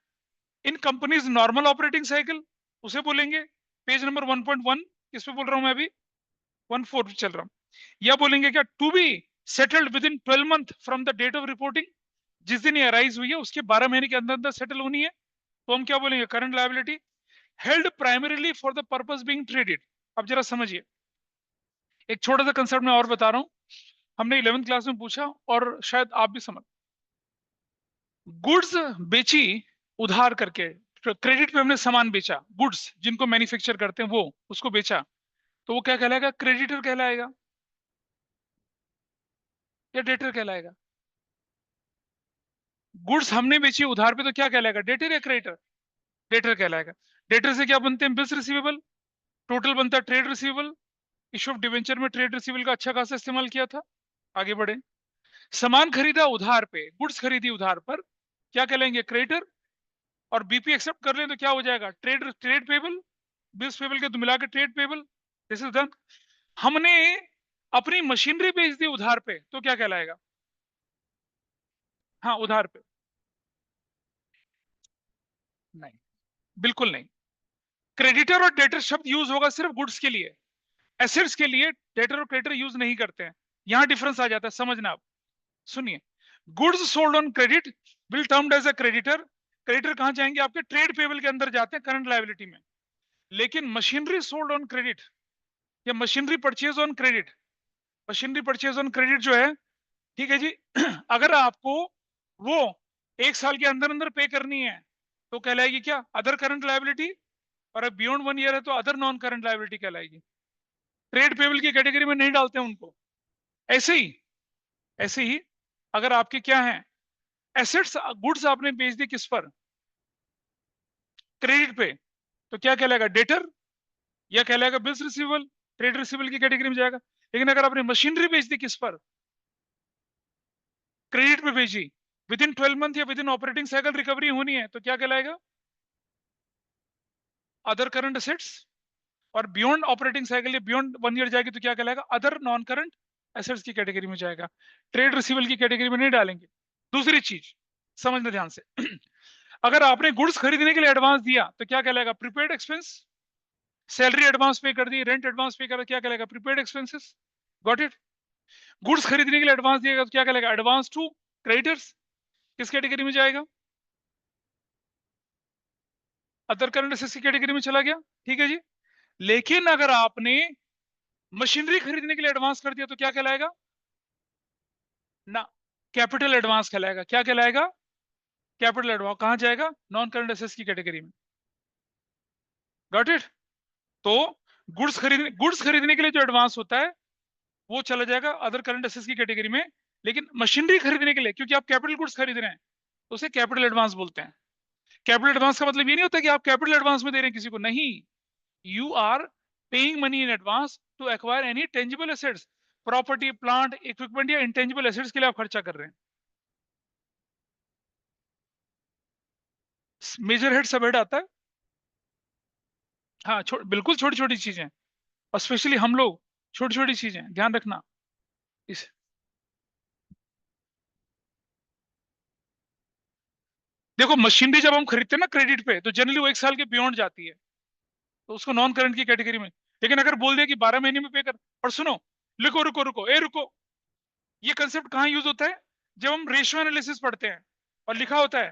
in companies normal operating cycle, उसे बोलेंगे। पेज नंबर 1.1, किस पे बोल रहा हूं मैं अभी? 1.4 पे चल रहा हूं। या बोलेंगे क्या, to be settled within 12 month from the date of reporting, जिस दिन ये अराइज हुई है उसके 12 महीने के अंदर अंदर सेटल होनी है, तो हम क्या बोलेंगे? Current liability. Held primarily for the purpose being traded. अब जरा समझिए, एक छोटा सा कंसेप्ट मैं और बता रहा हूं, हमने 11th क्लास में पूछा और शायद आप भी समझ। गुड्स बेची उधार करके, क्रेडिट पे हमने सामान बेचा, गुड्स जिनको मैन्युफैक्चर करते हैं वो, उसको बेचा, तो वो क्या कहलाएगा? क्रेडिटर कहलाएगा या डेटर कहलाएगा? गुड्स हमने बेची उधार पे तो क्या कहलाएगा? डेटर या क्रेडिटर? डेटर कहलाएगा। डेटर से क्या बनते हैं? Bills receivable. टोटल बनता है trade receivable. Issue of debenture में ट्रेड रिसीवेबल का अच्छा खासा इस्तेमाल किया था। आगे बढ़े, सामान खरीदा उधार पे, गुड्स खरीदी उधार पर, क्या कहलाएंगे? क्रेडिटर। और बीपी एक्सेप्ट कर लें तो क्या हो जाएगा? Trade trade payable. Bills payable के तो मिला के trade payable. This is done. हमने अपनी मशीनरी बेच दी उधार पे तो क्या कहलाएगा? हाँ, उधार पे। नहीं, बिल्कुल नहीं। क्रेडिटर और डेटर शब्द यूज होगा सिर्फ गुड्स के लिए, एसेट्स के लिए डेटर और क्रेडिटर यूज नहीं करते हैं। यहां डिफरेंस आ जाता है, समझना आप। सुनिए, goods sold on credit will termed as a creditor. Creditor कहां जाएंगे? आपके ट्रेड पेबल के अंदर जाते हैं, करंट लायबिलिटी में। लेकिन मशीनरी सोल्ड ऑन क्रेडिट या machinery purchase on credit, machinery purchase on credit जो है, ठीक है जी, अगर आपको वो 1 साल के अंदर अंदर पे करनी है तो कहलाएगी क्या? Other current liability. और अब बियॉन्ड 1 ईयर है तो अदर नॉन करंट लायबिलिटी कहलाएगी। ट्रेड पेबल की कैटेगरी में नहीं डालते हैं उनको। ऐसे ही, ऐसे ही अगर आपके क्या है, एसेट्स, गुड्स आपने बेच दी किस पर? क्रेडिट पे, तो क्या कहलाएगा? डेटर या कहलाएगा बिल्स रिसीवेबल? ट्रेड रिसीवेबल की कैटेगरी में जाएगा। लेकिन अगर आपने मशीनरी बेच दी किस पर? क्रेडिट पे बेची, विद इन 12 मंथ या with in operating cycle recovery होनी है तो क्या कहलाएगा? Other current assets. और बियॉन्ड ऑपरेटिंग साइकिल या बियॉन्ड 1 ईयर जाएगी तो क्या कहलाएगा? अदर नॉन करंट एसेट्स की कैटेगरी में जाएगा। ट्रेड रिसीवेबल की कैटेगरी में नहीं डालेंगे। दूसरी चीज समझना ध्यान से, अगर आपने गुड्स खरीदने के लिए एडवांस दिया तो क्या कहलाएगा? Prepaid expense. सैलरी एडवांस पे कर दी, रेंट एडवांस पे कर, क्या कहलाएगा? Prepaid expenses. Got it? Goods खरीदने के लिए एडवांस दिएगा तो क्या कहलाएगा? Advance to creditors. किस कैटेगरी में जाएगा? अदर करंट एसेट्स की कैटेगरी में चला गया। ठीक है जी। लेकिन अगर आपने मशीनरी खरीदने के लिए एडवांस कर दिया तो क्या कहलाएगा? ना, कैपिटल एडवांस कहलाएगा। क्या कहलाएगा? Capital advance. कहां जाएगा? नॉन करंट एसेट्स की कैटेगरी में। Got it? तो गुड्स खरीदने के लिए जो एडवांस होता है वो चला जाएगा अदर करंट एसेट्स की कैटेगरी में। लेकिन मशीनरी खरीदने के लिए, क्योंकि आप कैपिटल गुड्स खरीद रहे हैं, तो उसे कैपिटल एडवांस बोलते हैं। कैपिटल एडवांस का मतलब ये नहीं होता कि आप कैपिटल एडवांस में दे रहे हैं किसी को, नहीं। You are paying money in advance to acquire any tangible assets, property, plant, equipment या इंटेंजिबल एसेट्स के लिए आप खर्चा कर रहे हैं। मेजर हेड, सब हेड आता है। हाँ, बिल्कुल छोटी छोटी चीजें, और स्पेशली हम लोग छोटी छोटी चीजें ध्यान रखना। इस देखो, मशीनरी जब हम खरीदते हैं ना क्रेडिट पे, तो जनरली वो 1 साल के बियॉन्ड जाती है, तो उसको नॉन करंट की कैटेगरी में। लेकिन अगर बोल दिया कि 12 महीने में पे कर, और सुनो, रुको रुको रुको, रुको, ये कंसेप्ट कहाँ यूज होता है? जब हम रेशियो एनालिसिस पढ़ते हैं और लिखा होता है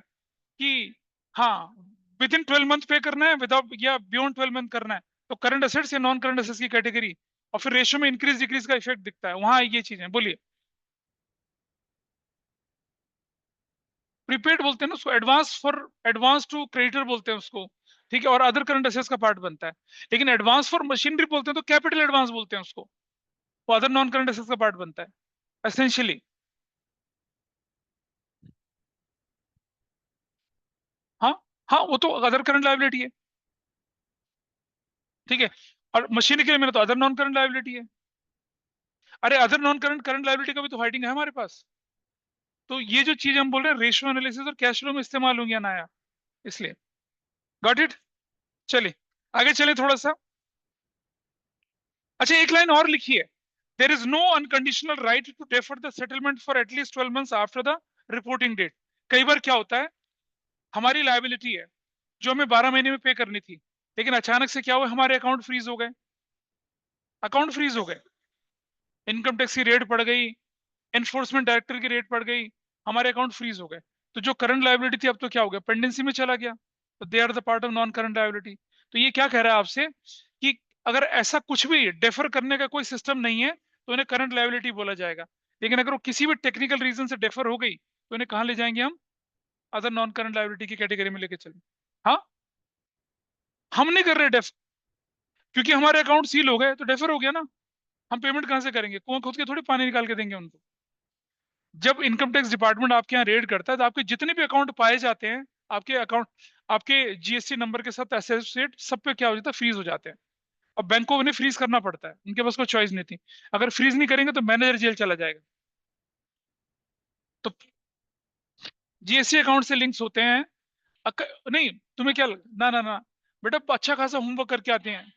कि हाँ, विद इन 12 मंथ पे करना है, विदाउट या बियॉन्ड 12 मंथ करना है, तो करंट एसेट्स या नॉन करंट एसेट्स की कैटेगरी, और फिर रेशियो में इंक्रीज डिक्रीज का इफेक्ट दिखता है, वहां ये चीजें। बोलिए। प्रीपेड बोलते हैं ना उसको, एडवांस टू क्रेडिटर बोलते हैं उसको। ठीक है, और अदर करंट एसेट्स का पार्ट बनता है। लेकिन एडवांस फॉर मशीनरी बोलते हैं तो कैपिटल एडवांस बोलते हैं उसको, वो अदर नॉन करंट एसेट्स का पार्ट बनता है एसेंशियली। हाँ, हाँ, वो तो अदर करंट लायबिलिटी है। ठीक है, और मशीनरी के लिए मैंने तो अदर नॉन करंट लायबिलिटी है। अरे, other non current current liability का भी तो हेडिंग है हमारे पास। तो ये जो चीज हम बोल रहे हैं, रेशियो एनालिसिस और कैश फ्लो में इस्तेमाल होंगे नया, इसलिए। Got it? चलिए आगे चलें थोड़ा सा। अच्छा, एक लाइन और लिखिए, there is no unconditional right to defer the settlement for at least 12 months after the reporting date. कई बार क्या होता है, हमारी लायबिलिटी है जो हमें 12 महीने में पे करनी थी, लेकिन अचानक से क्या हुआ, हमारे अकाउंट फ्रीज हो गए। अकाउंट फ्रीज हो गए, इनकम टैक्स की रेट पड़ गई, एनफोर्समेंट डायरेक्टर की रेट पड़ गई, हमारे अकाउंट फ्रीज हो गए। तो जो करंट लायबिलिटी थी अब तो क्या हो गया, पेंडेंसी में चला गया। तो they are the part of non current liability. तो ये क्या कह रहा है आपसे कि अगर ऐसा कुछ भी डेफर करने का कोई सिस्टम नहीं है तो इन्हें करंट लायबिलिटी बोला जाएगा, लेकिन अगर वो किसी भी टेक्निकल रीजन से डेफर हो गई तो इन्हें कहाँ ले जाएंगे हम, अदर नॉन करंट लायबिलिटी की कैटेगरी में लेके चलें। हाँ, हम नहीं कर रहे डेफ, क्योंकि हमारे अकाउंट सील हो गए तो डेफर हो गया ना, हम पेमेंट कहाँ से करेंगे, कुआं खोद के थोड़ी पानी निकाल के देंगे उनको। जब इनकम टैक्स डिपार्टमेंट आपके यहाँ रेड करता है तो आपके जितने भी अकाउंट पाए जाते हैं, आपके अकाउंट, आपके जीएसटी नंबर के साथ एसोसिएट, सब पे क्या हो जाता है, फ्रीज हो जाते हैं। अब बैंक को उन्हें फ्रीज करना पड़ता है, उनके पास कोई चॉइस नहीं थी। अगर फ्रीज नहीं करेंगे तो मैनेजर जेल चला जाएगा। तो जीएसटी अकाउंट से लिंक्स होते हैं। नहीं, तुम्हें क्या ना ना ना बेटा, अच्छा खासा होमवर्क करके आते हैं।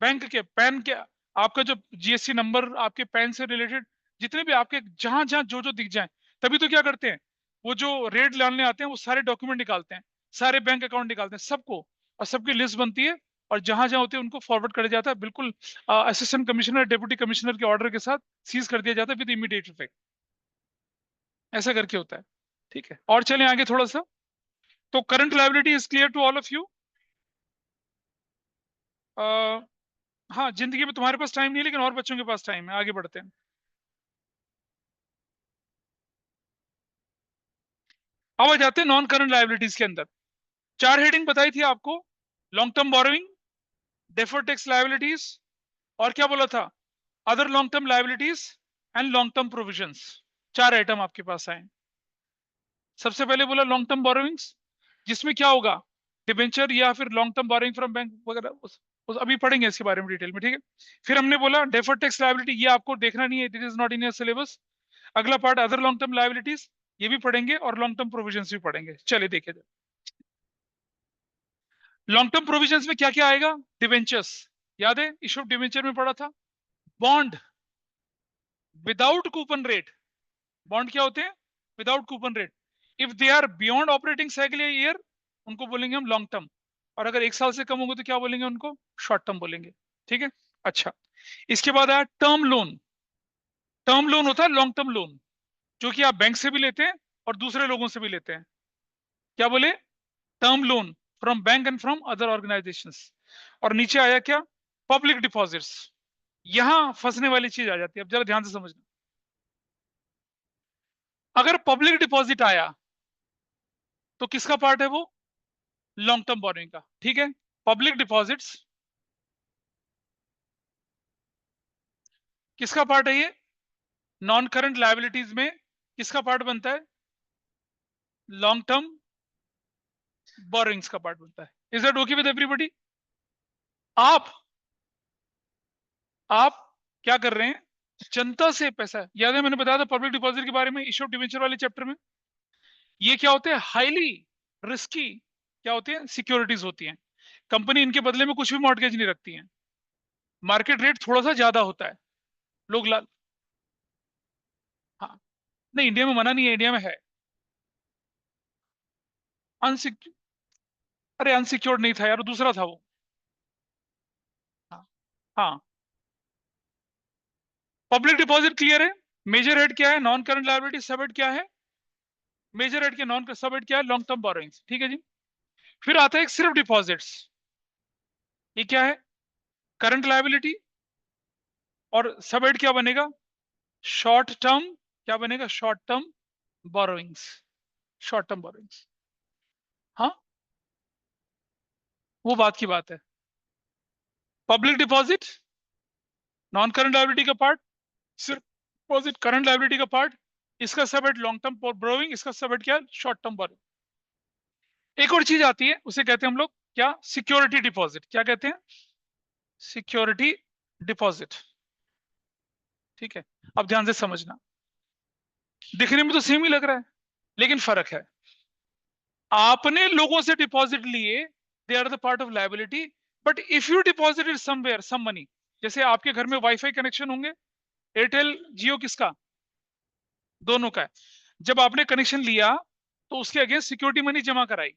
बैंक के पैन के, आपका जो जीएसटी नंबर, आपके पैन से रिलेटेड जितने भी आपके जहां जहां जो जो दिख जाए, तभी तो क्या करते हैं, वो जो रेड डालने आते हैं वो सारे डॉक्यूमेंट निकालते हैं, सारे बैंक अकाउंट निकालते हैं सबको, और सबकी लिस्ट बनती है, और जहां जहां होते हैं उनको फॉरवर्ड कर जाता है, बिल्कुल असिस्टेंट कमिश्नर, डेप्यूटी कमिश्नर के ऑर्डर के साथ सीज कर दिया जाता है विद इमीडिएट इफेक्ट। ऐसा करके होता है। ठीक है, और चलें आगे थोड़ा सा। तो current liability is clear to all of you. हाँ, जिंदगी में तुम्हारे पास टाइम नहीं है, लेकिन और बच्चों के पास टाइम है, आगे बढ़ते हैं। अब आ जाते हैं नॉन करंट लायबिलिटीज के अंदर। चार हेडिंग बताई थी आपको, long term borrowing, deferred tax liabilities, और क्या बोला था, other long term liabilities and long term provisions. चार आइटम आपके पास आए। सबसे पहले बोला लॉन्ग टर्म बोरोइंग्स, जिसमें क्या होगा, डिबेंचर या फिर long term borrowing from bank वगैरह, उस अभी पढ़ेंगे इसके बारे में डिटेल में, ठीक है। फिर हमने बोला डेफर्ड टैक्स लायबिलिटी, ये आपको देखना नहीं है, it is not in your syllabus. अगला part other long term liabilities, ये भी पढ़ेंगे, और लॉन्ग टर्म प्रोविजंस भी पढ़ेंगे। चलिए देखे जाए। लॉन्ग टर्म प्रोविजंस में क्या क्या आएगा, डिवेंचर्स, याद है इशू ऑफ डिवेंचर में पढ़ा था। Bond without coupon rate, bond क्या होते हैं, without coupon rate. If they are beyond operating cycle year, उनको बोलेंगे हम लॉन्ग टर्म, और अगर एक साल से कम होंगे तो क्या बोलेंगे उनको, शॉर्ट टर्म बोलेंगे। ठीक है, अच्छा। इसके बाद आया टर्म लोन। टर्म लोन होता है लॉन्ग टर्म लोन, जो कि आप बैंक से भी लेते हैं और दूसरे लोगों से भी लेते हैं। क्या बोले, term loan from bank and from other organisations. और नीचे आया क्या, पब्लिक डिपॉजिट्स। यहां फंसने वाली चीज आ जाती है, अब जरा ध्यान से समझना। अगर पब्लिक डिपॉजिट आया तो किसका पार्ट है वो, लॉन्ग टर्म बोरोइंग का। ठीक है, पब्लिक डिपॉजिट्स किसका पार्ट है, ये नॉन करंट लायबिलिटीज में किसका पार्ट बनता है, लॉन्ग टर्म बोरोइंग्स का पार्ट बनता है। Is that okay with everybody. आप आप क्या कर रहे हैं, जनता से पैसा, याद है मैंने बताया था पब्लिक डिपॉजिट के बारे में इशू ऑफ डिबेंचर वाले चैप्टर में। ये क्या होते हैं, हाईली रिस्की, क्या होते हैं, सिक्योरिटीज होती हैं। कंपनी इनके बदले में कुछ भी मॉर्टगेज नहीं रखती है, मार्केट रेट थोड़ा सा ज्यादा होता है, लोग लाल, हाँ, नहीं इंडिया में मना नहीं है, इंडिया में है। अनसिक्योर, अरे अनसिक्योर्ड नहीं था यार, दूसरा था वो। हाँ, हाँ, पब्लिक डिपॉजिट क्लियर है। मेजर हेड क्या है, नॉन करंट लायबिलिटी। सब हेड क्या है, मेजर हेड के नॉन, सब हेड क्या है, लॉन्ग टर्म बोरोइंग्स। ठीक है जी। फिर आता है एक सिर्फ डिपॉजिट्स, ये क्या है, करंट लायबिलिटी, और सब हेड क्या बनेगा, शॉर्ट टर्म, क्या बनेगा, short term borrowings, short term borrowings. हाँ, वो बात की बात है। Public deposit non current liability का पार्ट, सिर्फ डिपॉजिट करंट लायबिलिटी का पार्ट। इसका सब हेड लॉन्ग टर्म बोरोइंग, इसका सब हेड क्या है, शॉर्ट टर्म बोरोइंग। एक और चीज आती है, उसे कहते हैं हम लोग क्या, सिक्योरिटी डिपॉजिट। क्या कहते हैं, सिक्योरिटी डिपॉजिट। ठीक है, अब ध्यान से समझना, दिखने में तो सेम ही लग रहा है, लेकिन फर्क है। आपने लोगों से डिपॉजिट लिए, they are the part of liability, but if you deposited somewhere some money, जैसे आपके घर में वाईफाई कनेक्शन होंगे, एयरटेल जियो किसका, दोनों का है। जब आपने कनेक्शन लिया तो उसके अगेंस्ट सिक्योरिटी मनी जमा कराई,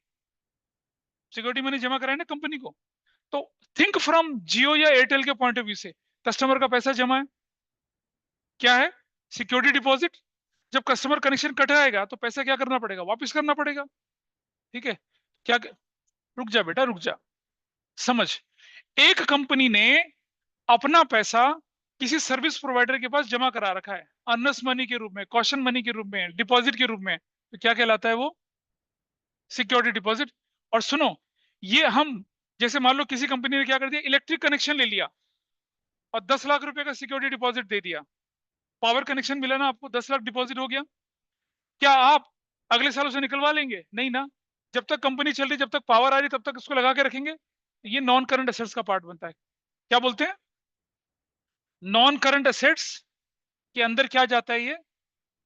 सिक्योरिटी मनी जमा कराई ना कंपनी को। तो थिंक फ्रॉम जियो या एयरटेल के पॉइंट ऑफ व्यू से, कस्टमर का पैसा जमा है, क्या है, सिक्योरिटी डिपॉजिट। जब कस्टमर कनेक्शन कट जाएगा तो पैसा क्या करना पड़ेगा, वापस करना पड़ेगा। ठीक है, क्या, रुक जा बेटा रुक जा, समझ, एक कंपनी ने अपना पैसा किसी सर्विस प्रोवाइडर के पास जमा करा रखा है, अर्नस्ट मनी के रूप में, कॉशन मनी के रूप में, डिपॉजिट के रूप में, तो क्या कहलाता है वो? Security deposit. और सुनो, ये हम जैसे मान लो किसी कंपनी ने क्या कर दिया, इलेक्ट्रिक कनेक्शन ले लिया और 10 लाख रुपए का सिक्योरिटी डिपॉजिट दे दिया। पावर कनेक्शन मिला ना आपको, 10 लाख डिपॉजिट हो गया। क्या आप अगले साल उसे निकलवा लेंगे? नहीं ना। जब तक कंपनी चल रही, जब तक पावर आ रही, तब तक उसको लगा के रखेंगे। ये नॉन करंट एसेट्स का पार्ट बनता है। क्या बोलते हैं? नॉन करंट एसेट्स के अंदर क्या जाता है? ये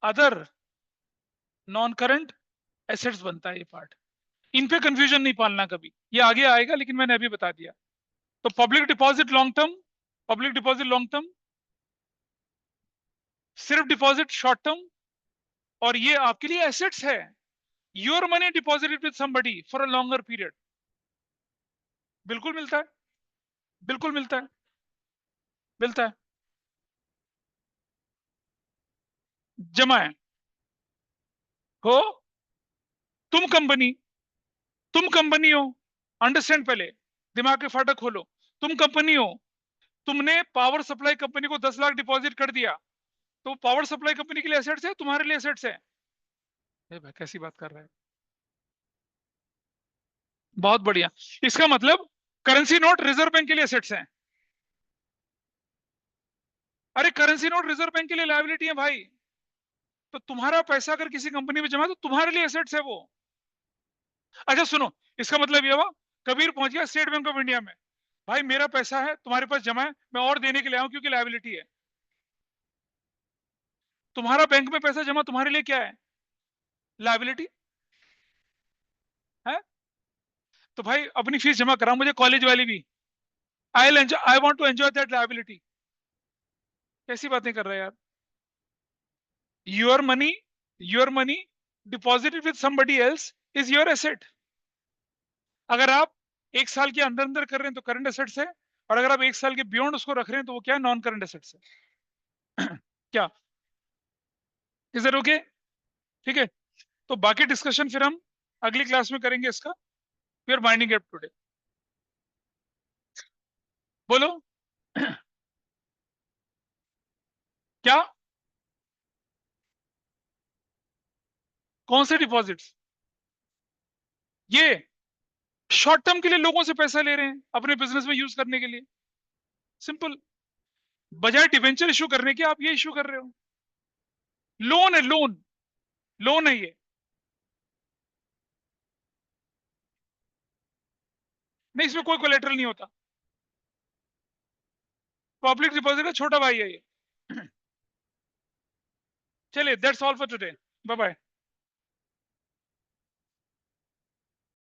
अदर नॉन करंट एसेट्स बनता है ये पार्ट। इन पे कंफ्यूजन नहीं पालना कभी, ये आगे आएगा, लेकिन मैंने अभी बता दिया। तो public deposit long term, public deposit long term, सिर्फ डिपॉजिट शॉर्ट टर्म, और ये आपके लिए एसेट्स है। Your money deposited with somebody for a longer period. बिल्कुल मिलता है, बिल्कुल मिलता है, मिलता है, जमा है। हो, तुम कंपनी, तुम कंपनी हो, अंडरस्टैंड पहले, दिमाग के फाटक खोलो। तुम कंपनी हो, तुमने पावर सप्लाई कंपनी को 10 लाख डिपॉजिट कर दिया, तो पावर सप्लाई कंपनी के लिए एसेट्स है, तुम्हारे लिए एसेट्स है। भाई कैसी बात कर रहे हैं? बहुत बढ़िया। इसका मतलब करेंसी नोट रिजर्व बैंक के लिए एसेट्स हैं। अरे करेंसी नोट रिजर्व बैंक के लिए लायबिलिटी है भाई। तो तुम्हारा पैसा अगर किसी कंपनी में जमा है, तो तुम्हारे लिए एसेट्स है वो। अच्छा सुनो, इसका मतलब ये हुआ, कबीर पहुंच गया स्टेट बैंक ऑफ इंडिया में, भाई मेरा पैसा है तुम्हारे पास जमा है, मैं और देने के लिए आऊं क्योंकि लायबिलिटी है। तुम्हारा बैंक में पैसा जमा तुम्हारे लिए क्या है? लायबिलिटी है। तो भाई अपनी फीस जमा कराओ मुझे, कॉलेज वाली भी। I want to enjoy that liability. कैसी बातें कर रहे हैं यार? Your money, your money deposited with somebody else is your asset. अगर आप 1 साल के अंदर अंदर कर रहे हैं तो करंट एसेट्स है, और अगर आप 1 साल के बियॉन्ड उसको रख रहे हैं तो वो क्या है? नॉन करंट एसेट्स है। क्या, इज इट ओके? ठीक है, तो बाकी डिस्कशन फिर हम अगली क्लास में करेंगे इसका। We are minding it today. बोलो। क्या? कौन से डिपॉजिट्स? ये शॉर्ट टर्म के लिए लोगों से पैसा ले रहे हैं अपने बिजनेस में यूज करने के लिए, सिंपल। बजाय डिवेंचर इशू करने के आप ये इशू कर रहे हो। लोन है, लोन, लोन है ये। नहीं, इसमें कोई कोलेटरल नहीं होता। पब्लिक डिपॉजिट का छोटा भाई है ये। चलिए, that's all for today. Bye bye.